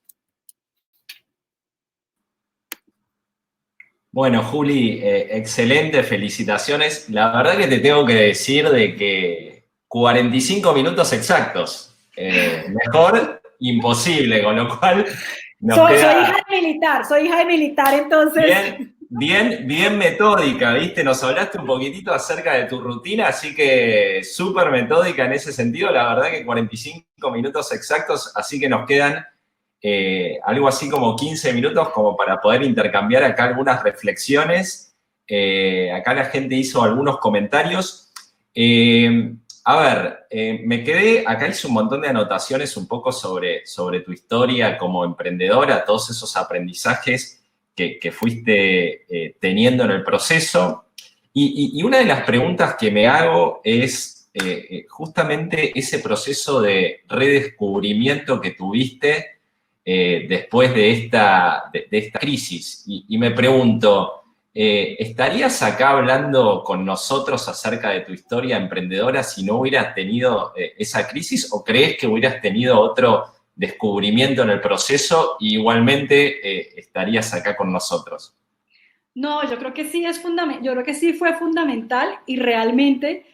Bueno, Juli, excelente, felicitaciones. La verdad que te tengo que decir de que 45 minutos exactos. Mejor, imposible, con lo cual
soy hija de militar, entonces...
Bien metódica, ¿viste? Nos hablaste un poquitito acerca de tu rutina, así que súper metódica en ese sentido. La verdad que 45 minutos exactos, así que nos quedan algo así como 15 minutos como para poder intercambiar acá algunas reflexiones. Acá la gente hizo algunos comentarios. A ver, me quedé, acá hice un montón de anotaciones un poco sobre tu historia como emprendedora, todos esos aprendizajes que fuiste teniendo en el proceso. Y una de las preguntas que me hago es justamente ese proceso de redescubrimiento que tuviste después de esta crisis. Y me pregunto, ¿estarías acá hablando con nosotros acerca de tu historia emprendedora si no hubieras tenido esa crisis? ¿O crees que hubieras tenido otro descubrimiento en el proceso y igualmente estarías acá con nosotros?
No, yo creo que sí yo creo que sí fue fundamental y realmente,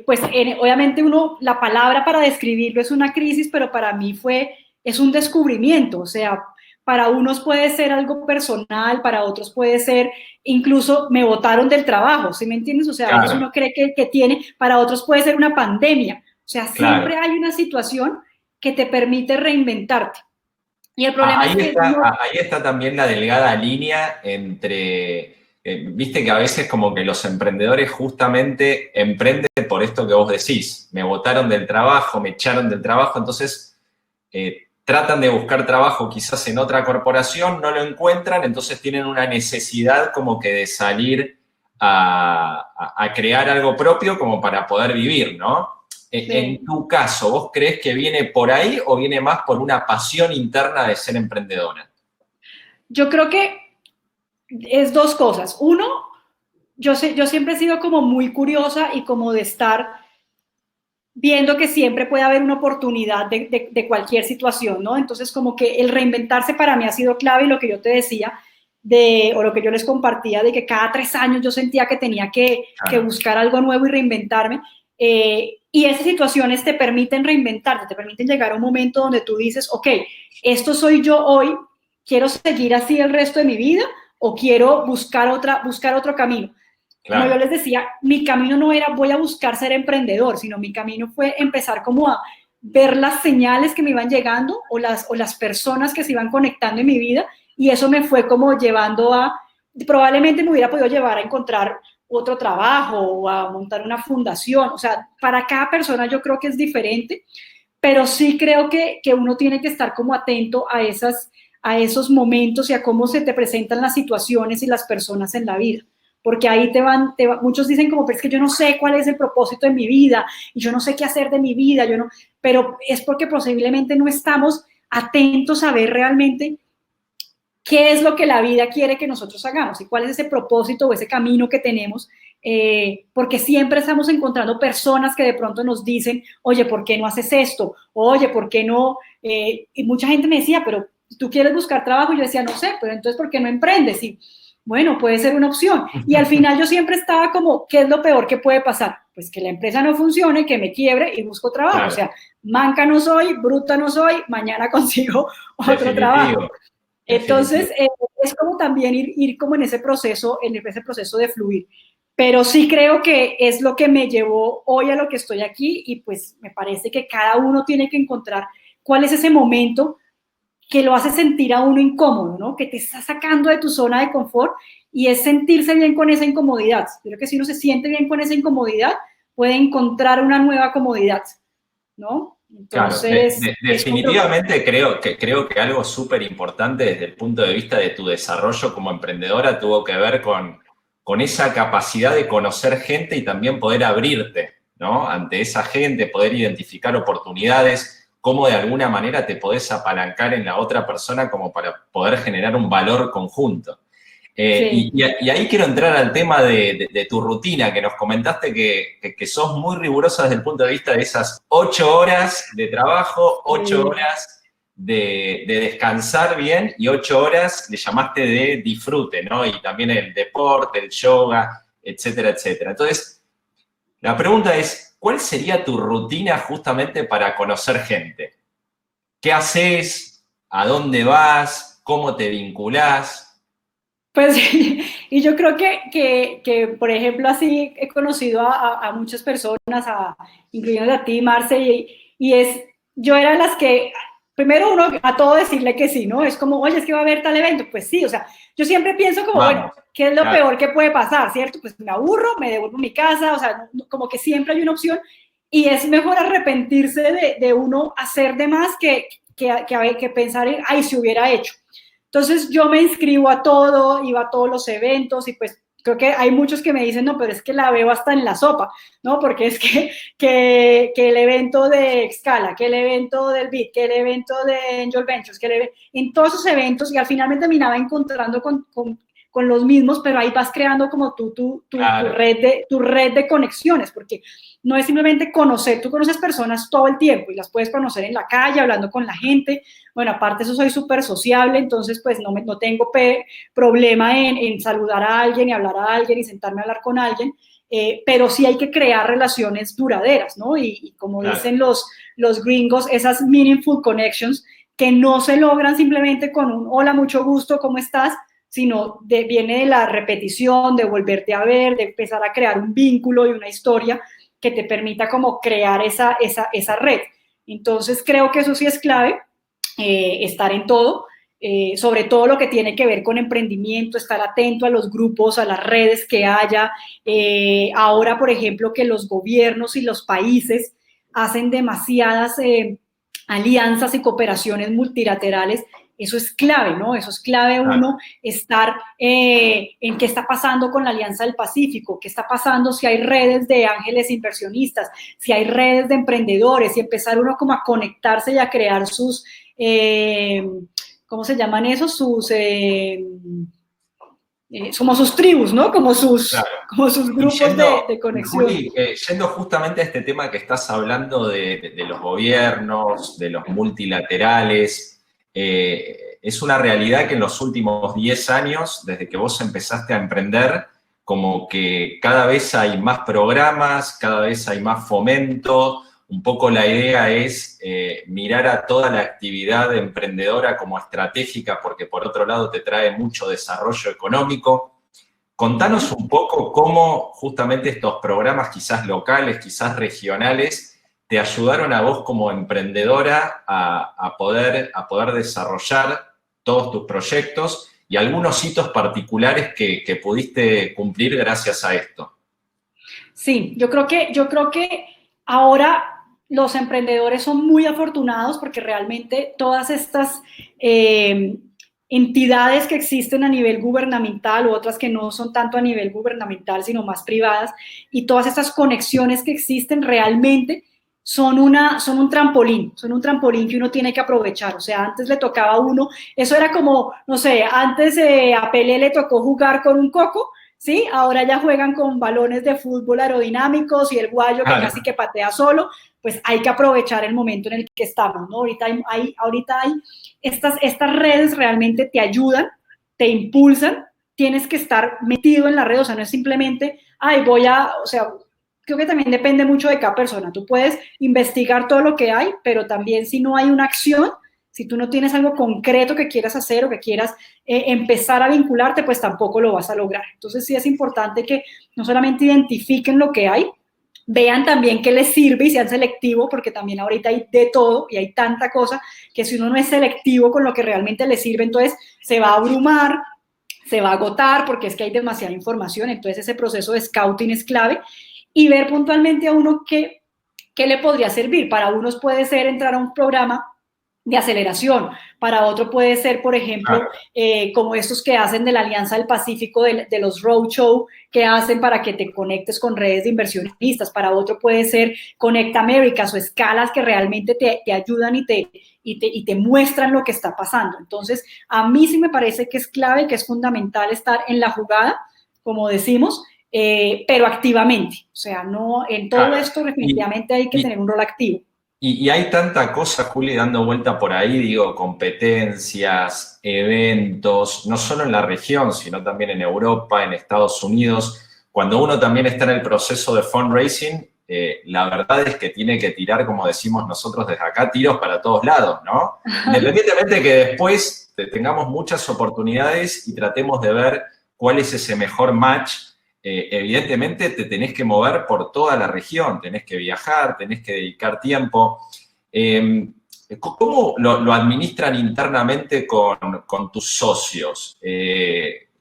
pues obviamente la palabra para describirlo es una crisis, pero para mí es un descubrimiento. O sea, para unos puede ser algo personal, para otros puede ser, incluso me botaron del trabajo, ¿sí me entiendes? O sea, claro. A veces uno cree que tiene, para otros puede ser una pandemia. O sea, siempre hay una situación que te permite reinventarte. Y el problema es que...
Ahí está también la delgada línea entre... viste que a veces como que los emprendedores justamente emprenden por esto que vos decís. Me botaron del trabajo, me echaron del trabajo, entonces tratan de buscar trabajo quizás en otra corporación, no lo encuentran, entonces tienen una necesidad como que de salir a crear algo propio como para poder vivir, ¿no? Sí. En tu caso, ¿vos crees que viene por ahí o viene más por una pasión interna de ser emprendedora?
Yo creo que es dos cosas. Uno, yo siempre he sido como muy curiosa y como de estar viendo que siempre puede haber una oportunidad de cualquier situación, ¿no? Entonces, como que el reinventarse para mí ha sido clave, y lo que yo te decía, o lo que yo les compartía, de que cada 3 años yo sentía que tenía que buscar algo nuevo y reinventarme. Y esas situaciones te permiten reinventarte, te permiten llegar a un momento donde tú dices, ok, esto soy yo hoy, quiero seguir así el resto de mi vida o quiero buscar otro camino. Claro. Como yo les decía, mi camino no era voy a buscar ser emprendedor, sino mi camino fue empezar como a ver las señales que me iban llegando o las personas que se iban conectando en mi vida, y eso me fue como llevando a, probablemente me hubiera podido llevar a encontrar otro trabajo o a montar una fundación. O sea, para cada persona yo creo que es diferente, pero sí creo que uno tiene que estar como atento a esos momentos y a cómo se te presentan las situaciones y las personas en la vida. Porque ahí muchos dicen como, pero es que yo no sé cuál es el propósito de mi vida y yo no sé qué hacer de mi vida, pero es porque posiblemente no estamos atentos a ver realmente qué es lo que la vida quiere que nosotros hagamos y cuál es ese propósito o ese camino que tenemos, porque siempre estamos encontrando personas que de pronto nos dicen, oye, ¿por qué no haces esto? Oye, ¿por qué no? Y mucha gente me decía, pero tú quieres buscar trabajo, y yo decía, no sé, pero entonces, ¿por qué no emprendes? Y bueno, puede ser una opción. Y al final yo siempre estaba como, ¿qué es lo peor que puede pasar? Pues que la empresa no funcione, que me quiebre y busco trabajo. Claro. O sea, manca no soy, bruta no soy, mañana consigo otro trabajo. Entonces, es como también ir como en ese proceso de fluir. Pero sí creo que es lo que me llevó hoy a lo que estoy aquí, y pues me parece que cada uno tiene que encontrar cuál es ese momento que lo hace sentir a uno incómodo, ¿no? Que te está sacando de tu zona de confort, y es sentirse bien con esa incomodidad. Creo que si uno se siente bien con esa incomodidad, puede encontrar una nueva comodidad, ¿no?
Entonces, claro, definitivamente creo que algo súper importante desde el punto de vista de tu desarrollo como emprendedora tuvo que ver con esa capacidad de conocer gente y también poder abrirte, ¿no? Ante esa gente, poder identificar oportunidades, cómo de alguna manera te podés apalancar en la otra persona como para poder generar un valor conjunto. Sí. Y ahí quiero entrar al tema de tu rutina, que nos comentaste que sos muy rigurosa desde el punto de vista de esas 8 horas de trabajo, 8 horas de descansar bien y 8 horas le llamaste de disfrute, ¿no? Y también el deporte, el yoga, etcétera, etcétera. Entonces, la pregunta es, ¿cuál sería tu rutina justamente para conocer gente? ¿Qué haces? ¿A dónde vas? ¿Cómo te vinculás?
Pues, y yo creo que, por ejemplo, así he conocido a muchas personas, incluyendo a ti, Marce, yo era las que, primero uno a todo decirle que sí, ¿no? Es como, oye, es que va a haber tal evento, pues sí, o sea, yo siempre pienso como, bueno, ¿qué es lo peor que puede pasar, cierto? Pues me aburro, me devuelvo a mi casa, o sea, como que siempre hay una opción, y es mejor arrepentirse de uno hacer de más que pensar en, ay, si hubiera hecho. Entonces yo me inscribo a todo, iba a todos los eventos, y pues creo que hay muchos que me dicen, no, pero es que la veo hasta en la sopa, ¿no? Porque es que el evento de Excala, que el evento del BIT, que el evento de Angel Ventures, en todos esos eventos, y al final me terminaba encontrando con los mismos, pero ahí vas creando como claro. tu red de conexiones, porque no es simplemente conocer, tú conoces personas todo el tiempo y las puedes conocer en la calle, hablando con la gente. Bueno, aparte eso soy súper sociable, entonces pues no tengo problema en saludar a alguien y hablar a alguien y sentarme a hablar con alguien, pero sí hay que crear relaciones duraderas, ¿no? Y como claro. Dicen los gringos, esas meaningful connections que no se logran simplemente con un hola, mucho gusto, ¿cómo estás?, sino viene de la repetición, de volverte a ver, de empezar a crear un vínculo y una historia que te permita como crear esa red. Entonces creo que eso sí es clave, estar en todo, sobre todo lo que tiene que ver con emprendimiento, estar atento a los grupos, a las redes que haya. Ahora, por ejemplo, que los gobiernos y los países hacen demasiadas alianzas y cooperaciones multilaterales. Eso es clave, ¿no? Eso es clave, uno estar en qué está pasando con la Alianza del Pacífico, qué está pasando si hay redes de ángeles inversionistas, si hay redes de emprendedores, y empezar uno como a conectarse y a crear sus, ¿cómo se llaman esos? Como sus tribus, ¿no? Como sus grupos de conexión.
Juli, yendo justamente a este tema que estás hablando de los gobiernos, de los multilaterales, es una realidad que en los últimos 10 años, desde que vos empezaste a emprender, como que cada vez hay más programas, cada vez hay más fomento. Un poco la idea es mirar a toda la actividad emprendedora como estratégica, porque por otro lado te trae mucho desarrollo económico. Contanos un poco cómo justamente estos programas, quizás locales, quizás regionales, te ayudaron a vos como emprendedora a poder desarrollar todos tus proyectos y algunos hitos particulares que pudiste cumplir gracias a esto.
Sí, yo creo que ahora los emprendedores son muy afortunados porque realmente todas estas entidades que existen a nivel gubernamental u otras que no son tanto a nivel gubernamental, sino más privadas, y todas estas conexiones que existen realmente son un trampolín que uno tiene que aprovechar. O sea, antes le tocaba a uno, eso era como, no sé, antes a Pelé le tocó jugar con un coco, ¿sí? Ahora ya juegan con balones de fútbol aerodinámicos y el guayo que casi que patea solo. Pues hay que aprovechar el momento en el que estamos, ¿no? Ahorita hay estas redes realmente te ayudan, te impulsan, tienes que estar metido en la red, o sea, no es simplemente, o sea, creo que también depende mucho de cada persona. Tú puedes investigar todo lo que hay, pero también si no hay una acción, si tú no tienes algo concreto que quieras hacer o que quieras empezar a vincularte, pues tampoco lo vas a lograr. Entonces sí es importante que no solamente identifiquen lo que hay, vean también qué les sirve y sean selectivos, porque también ahorita hay de todo y hay tanta cosa que si uno no es selectivo con lo que realmente les sirve, entonces se va a abrumar, se va a agotar, porque es que hay demasiada información. Entonces ese proceso de scouting es clave y ver puntualmente a uno qué le podría servir. Para unos puede ser entrar a un programa de aceleración, para otro puede ser, por ejemplo, como estos que hacen de la Alianza del Pacífico, de los roadshow que hacen para que te conectes con redes de inversionistas, para otro puede ser Connect Americas o escalas que realmente te ayudan y te muestran lo que está pasando. Entonces, a mí sí me parece que es clave, que es fundamental estar en la jugada, como decimos, pero activamente. O sea, no en todo esto definitivamente hay que tener un rol activo.
Y hay tanta cosa, Juli, dando vuelta por ahí, digo, competencias, eventos, no solo en la región, sino también en Europa, en Estados Unidos. Cuando uno también está en el proceso de fundraising, la verdad es que tiene que tirar, como decimos nosotros desde acá, tiros para todos lados, ¿no? Independientemente de que después tengamos muchas oportunidades y tratemos de ver cuál es ese mejor match. Evidentemente te tenés que mover por toda la región, tenés que viajar, tenés que dedicar tiempo. ¿Cómo lo administran internamente con tus socios?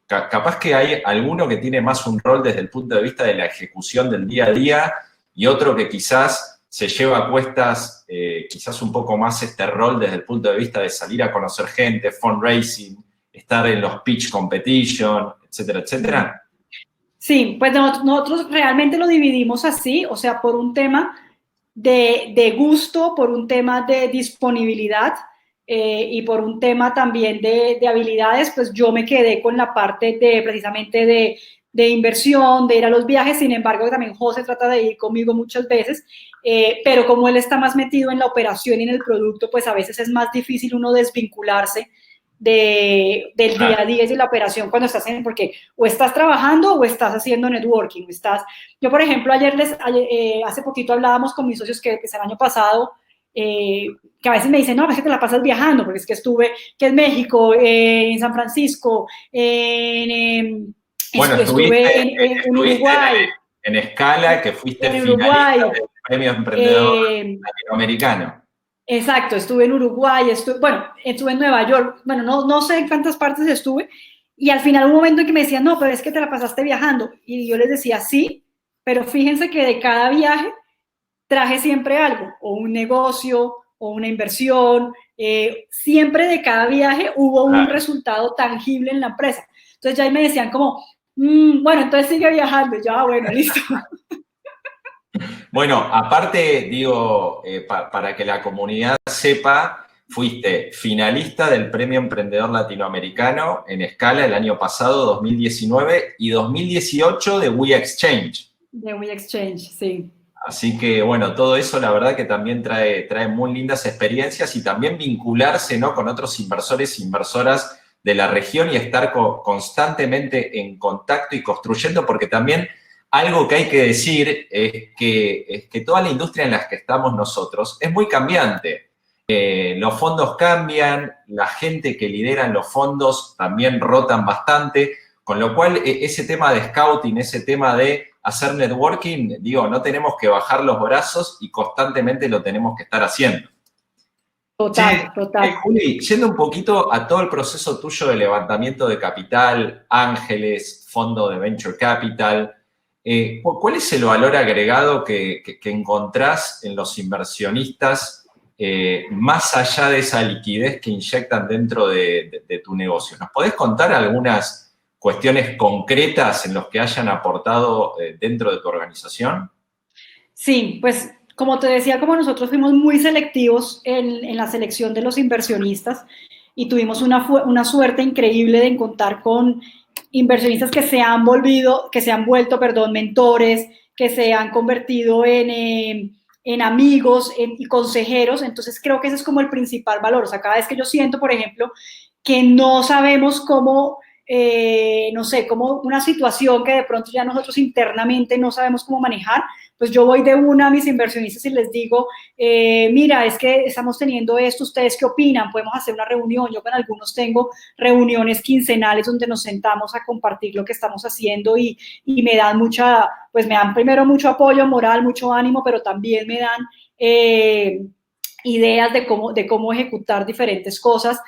Capaz que hay alguno que tiene más un rol desde el punto de vista de la ejecución del día a día y otro que quizás se lleva a cuestas quizás un poco más este rol desde el punto de vista de salir a conocer gente, fundraising, estar en los pitch competition, etcétera, etcétera.
Sí, pues nosotros realmente lo dividimos así, o sea, por un tema de gusto, por un tema de disponibilidad y por un tema también de habilidades, pues yo me quedé con la parte precisamente de inversión, de ir a los viajes. Sin embargo, también José trata de ir conmigo muchas veces, pero como él está más metido en la operación y en el producto, pues a veces es más difícil uno desvincularse del día a día y de la operación cuando estás porque o estás trabajando o estás haciendo networking. Yo, por ejemplo, hace poquito hablábamos con mis socios que el año pasado, que a veces me dicen, no, es que te la pasas viajando, porque es que estuve en México, en San Francisco, estuve en Uruguay.
En Escala, que fuiste finalista del Premio Emprendedor Latinoamericano.
Exacto, estuve en Uruguay, estuve en Nueva York, bueno, no sé en cuántas partes estuve, y al final un momento en que me decían, no, pero es que te la pasaste viajando, y yo les decía, sí, pero fíjense que de cada viaje traje siempre algo, o un negocio, o una inversión, siempre de cada viaje hubo un resultado tangible en la empresa. Entonces ya ahí me decían como, bueno, entonces sigue viajando, y yo, bueno, listo.
Bueno, aparte, digo, para que la comunidad sepa, fuiste finalista del Premio Emprendedor Latinoamericano en Escala el año pasado, 2019, y 2018 de We Exchange.
De We Exchange, sí.
Así que, bueno, todo eso la verdad que también trae muy lindas experiencias y también vincularse, ¿no?, con otros inversores e inversoras de la región y estar constantemente en contacto y construyendo, porque también algo que hay que decir es que toda la industria en la que estamos nosotros es muy cambiante. Los fondos cambian, la gente que lidera los fondos también rotan bastante, con lo cual ese tema de scouting, ese tema de hacer networking, digo, no tenemos que bajar los brazos y constantemente lo tenemos que estar haciendo.
Total, total.
Juli, yendo un poquito a todo el proceso tuyo de levantamiento de capital, ángeles, fondo de venture capital, ¿cuál es el valor agregado que encontrás en los inversionistas más allá de esa liquidez que inyectan dentro de tu negocio? ¿Nos podés contar algunas cuestiones concretas en las que hayan aportado dentro de tu organización?
Sí, pues como te decía, como nosotros fuimos muy selectivos en la selección de los inversionistas y tuvimos una suerte increíble de encontrar con inversionistas que se han vuelto, mentores, que se han convertido en amigos y consejeros. Entonces creo que ese es como el principal valor. O sea, cada vez que yo siento, por ejemplo, que no sabemos cómo, no sé, como una situación que de pronto ya nosotros internamente no sabemos cómo manejar, pues yo voy de una a mis inversionistas y les digo, mira, es que estamos teniendo esto, ¿ustedes qué opinan? Podemos hacer una reunión. Yo con algunos tengo reuniones quincenales donde nos sentamos a compartir lo que estamos haciendo y me dan me dan primero mucho apoyo moral, mucho ánimo, pero también me dan ideas de cómo ejecutar diferentes cosas.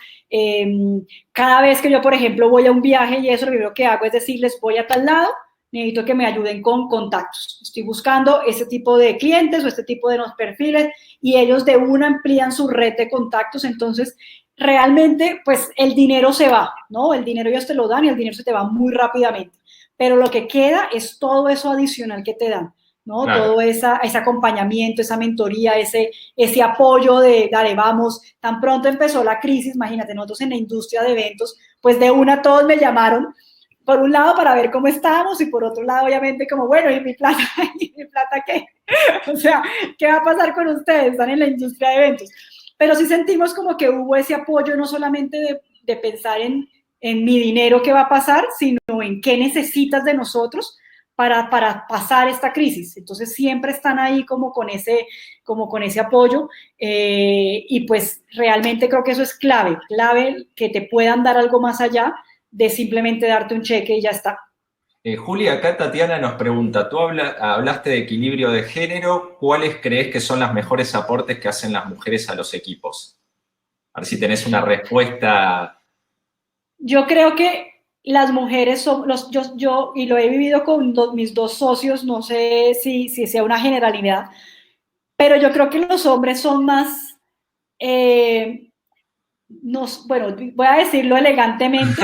Cada vez que yo, por ejemplo, voy a un viaje y eso, lo primero que hago es decirles, voy a tal lado, necesito que me ayuden con contactos. Estoy buscando este tipo de clientes o este tipo de perfiles y ellos de una amplían su red de contactos. Entonces, realmente, pues el dinero se va, ¿no? El dinero ellos te lo dan y el dinero se te va muy rápidamente. Pero lo que queda es todo eso adicional que te dan, ¿no? Claro. Todo ese acompañamiento, esa mentoría, ese apoyo de, dale, vamos. Tan pronto empezó la crisis, imagínate, nosotros en la industria de eventos, pues de una todos me llamaron, por un lado para ver cómo estábamos y por otro lado obviamente como, bueno, ¿y mi plata? ¿Y mi plata qué? O sea, ¿qué va a pasar con ustedes? Están en la industria de eventos. Pero sí sentimos como que hubo ese apoyo no solamente de pensar en mi dinero qué va a pasar, sino en qué necesitas de nosotros para pasar esta crisis. Entonces siempre están ahí como con ese apoyo y pues realmente creo que eso es clave que te puedan dar algo más allá de simplemente darte un cheque y ya está.
Juli, acá Tatiana nos pregunta, tú hablaste de equilibrio de género, ¿cuáles crees que son los mejores aportes que hacen las mujeres a los equipos? A ver si tenés una respuesta.
Yo creo que las mujeres son, yo y lo he vivido con mis dos socios, no sé si sea una generalidad, pero yo creo que los hombres son más, bueno, voy a decirlo elegantemente,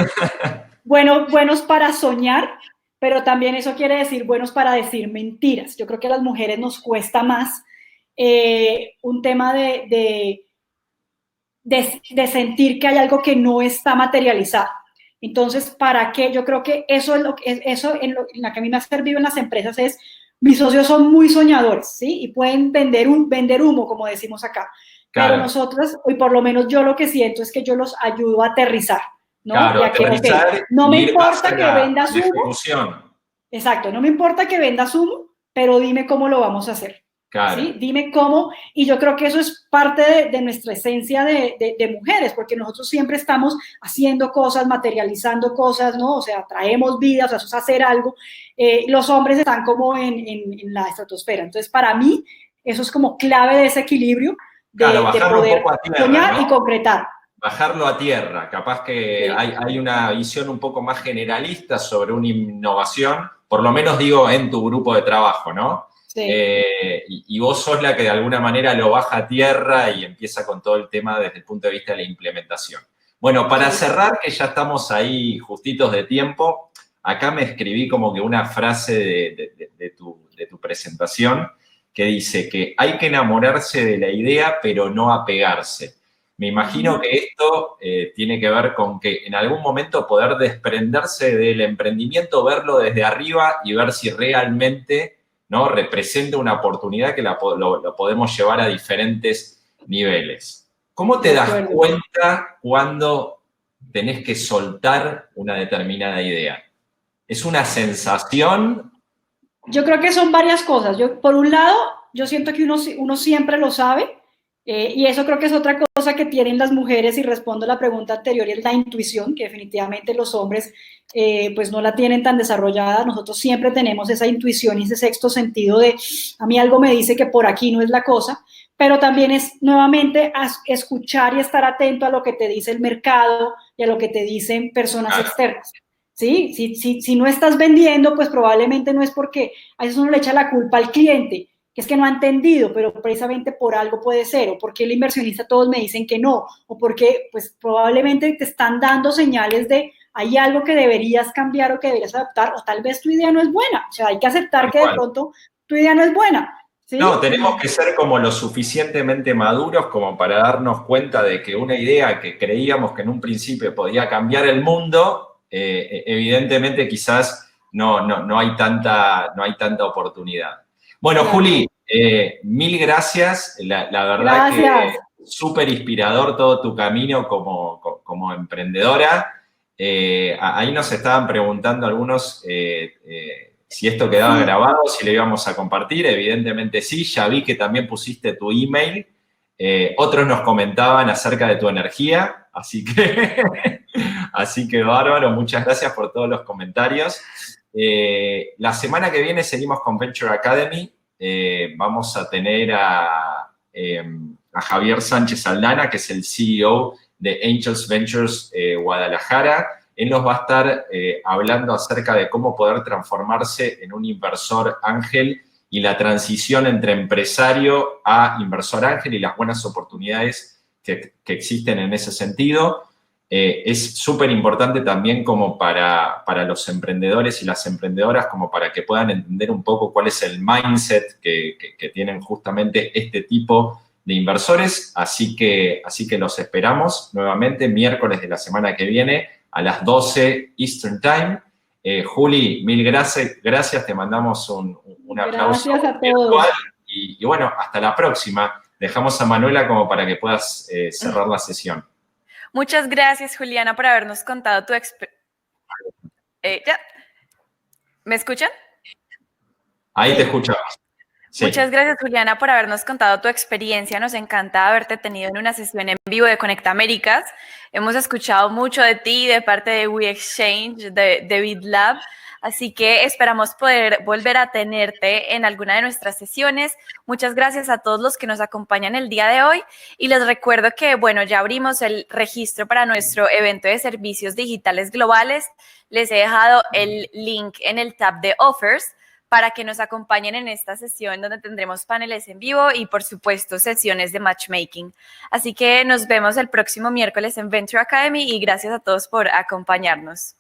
buenos para soñar, pero también eso quiere decir buenos para decir mentiras. Yo creo que a las mujeres nos cuesta más un tema de sentir que hay algo que no está materializado. Entonces, ¿para qué? Yo creo que eso en lo que a mí me ha servido en las empresas es, mis socios son muy soñadores, ¿sí? Y pueden vender humo, como decimos acá. Claro. Pero nosotros, y por lo menos yo lo que siento es que yo los ayudo a aterrizar, ¿no?
Claro,
ya que, okay, no me importa que vendas humo. Exacto, no me importa que vendas humo, pero dime cómo lo vamos a hacer. Claro. ¿Sí? Dime cómo, y yo creo que eso es parte de nuestra esencia de mujeres, porque nosotros siempre estamos haciendo cosas, materializando cosas, ¿no? O sea, traemos vidas, o sea, eso es hacer algo. Los hombres están como en la estratosfera. Entonces, para mí, eso es como clave de ese equilibrio de poder soñar, ¿no? Y concretar.
Bajarlo a tierra, capaz que sí. hay una visión un poco más generalista sobre una innovación, por lo menos digo en tu grupo de trabajo, ¿no? Sí. Y vos sos la que de alguna manera lo baja a tierra y empieza con todo el tema desde el punto de vista de la implementación. Bueno, para cerrar, que ya estamos ahí justitos de tiempo, acá me escribí como que una frase de tu presentación que dice que hay que enamorarse de la idea, pero no apegarse. Me imagino que esto tiene que ver con que en algún momento poder desprenderse del emprendimiento, verlo desde arriba y ver si realmente, ¿no?, representa una oportunidad que lo podemos llevar a diferentes niveles. ¿Cómo te das cuenta cuando tenés que soltar una determinada idea? ¿Es una sensación?
Yo creo que son varias cosas. Por un lado, yo siento que uno siempre lo sabe, y eso creo que es otra cosa que tienen las mujeres, y respondo a la pregunta anterior, y es la intuición, que definitivamente los hombres pues no la tienen tan desarrollada. Nosotros siempre tenemos esa intuición y ese sexto sentido de, a mí algo me dice que por aquí no es la cosa, pero también es nuevamente escuchar y estar atento a lo que te dice el mercado y a lo que te dicen personas externas. ¿Sí? Si no estás vendiendo, pues probablemente no es porque a veces uno le echa la culpa al cliente, que es que no ha entendido, pero precisamente por algo puede ser, o porque el inversionista todos me dicen que no, o porque pues probablemente te están dando señales de hay algo que deberías cambiar o que deberías adaptar, o tal vez tu idea no es buena. O sea, hay que aceptar que de pronto tu idea no es buena. ¿Sí?
No, tenemos que ser como lo suficientemente maduros como para darnos cuenta de que una idea que creíamos que en un principio podía cambiar el mundo, evidentemente quizás no hay tanta oportunidad. Bueno, claro. Juli, mil gracias. La verdad que súper inspirador todo tu camino como emprendedora. Ahí nos estaban preguntando algunos si esto quedaba grabado, si lo íbamos a compartir. Evidentemente sí, ya vi que también pusiste tu email. Otros nos comentaban acerca de tu energía, así que bárbaro, muchas gracias por todos los comentarios. La semana que viene seguimos con Venture Academy. Vamos a tener a Javier Sánchez Aldana, que es el CEO de Angels Ventures Guadalajara. Él nos va a estar hablando acerca de cómo poder transformarse en un inversor ángel y la transición entre empresario a inversor ángel y las buenas oportunidades que existen en ese sentido. Es súper importante también como para los emprendedores y las emprendedoras, como para que puedan entender un poco cuál es el mindset que tienen justamente este tipo de inversores. Así que los esperamos nuevamente miércoles de la semana que viene a las 12 Eastern Time. Juli, mil gracias, te mandamos un aplauso.
Gracias a todos.
Y bueno, hasta la próxima. Dejamos a Manuela como para que puedas cerrar la sesión.
Muchas gracias, Juliana, por habernos contado tu experiencia. ¿Me escuchan?
Ahí te escuchamos.
Sí. Muchas gracias, Juliana, por habernos contado tu experiencia. Nos encanta haberte tenido en una sesión en vivo de Conecta Américas. Hemos escuchado mucho de ti, de parte de We Exchange, de BitLab. Así que esperamos poder volver a tenerte en alguna de nuestras sesiones. Muchas gracias a todos los que nos acompañan el día de hoy. Y les recuerdo que, bueno, ya abrimos el registro para nuestro evento de servicios digitales globales. Les he dejado el link en el tab de Offers para que nos acompañen en esta sesión donde tendremos paneles en vivo y, por supuesto, sesiones de matchmaking. Así que nos vemos el próximo miércoles en Venture Academy y gracias a todos por acompañarnos.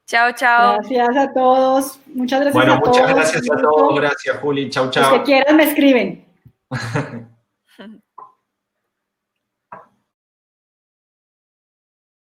Chao, chao.
Gracias a todos. Muchas gracias
a todos.
Bueno,
muchas gracias a todos. Gracias, Juli. Chao, chao.
Los que quieran me escriben.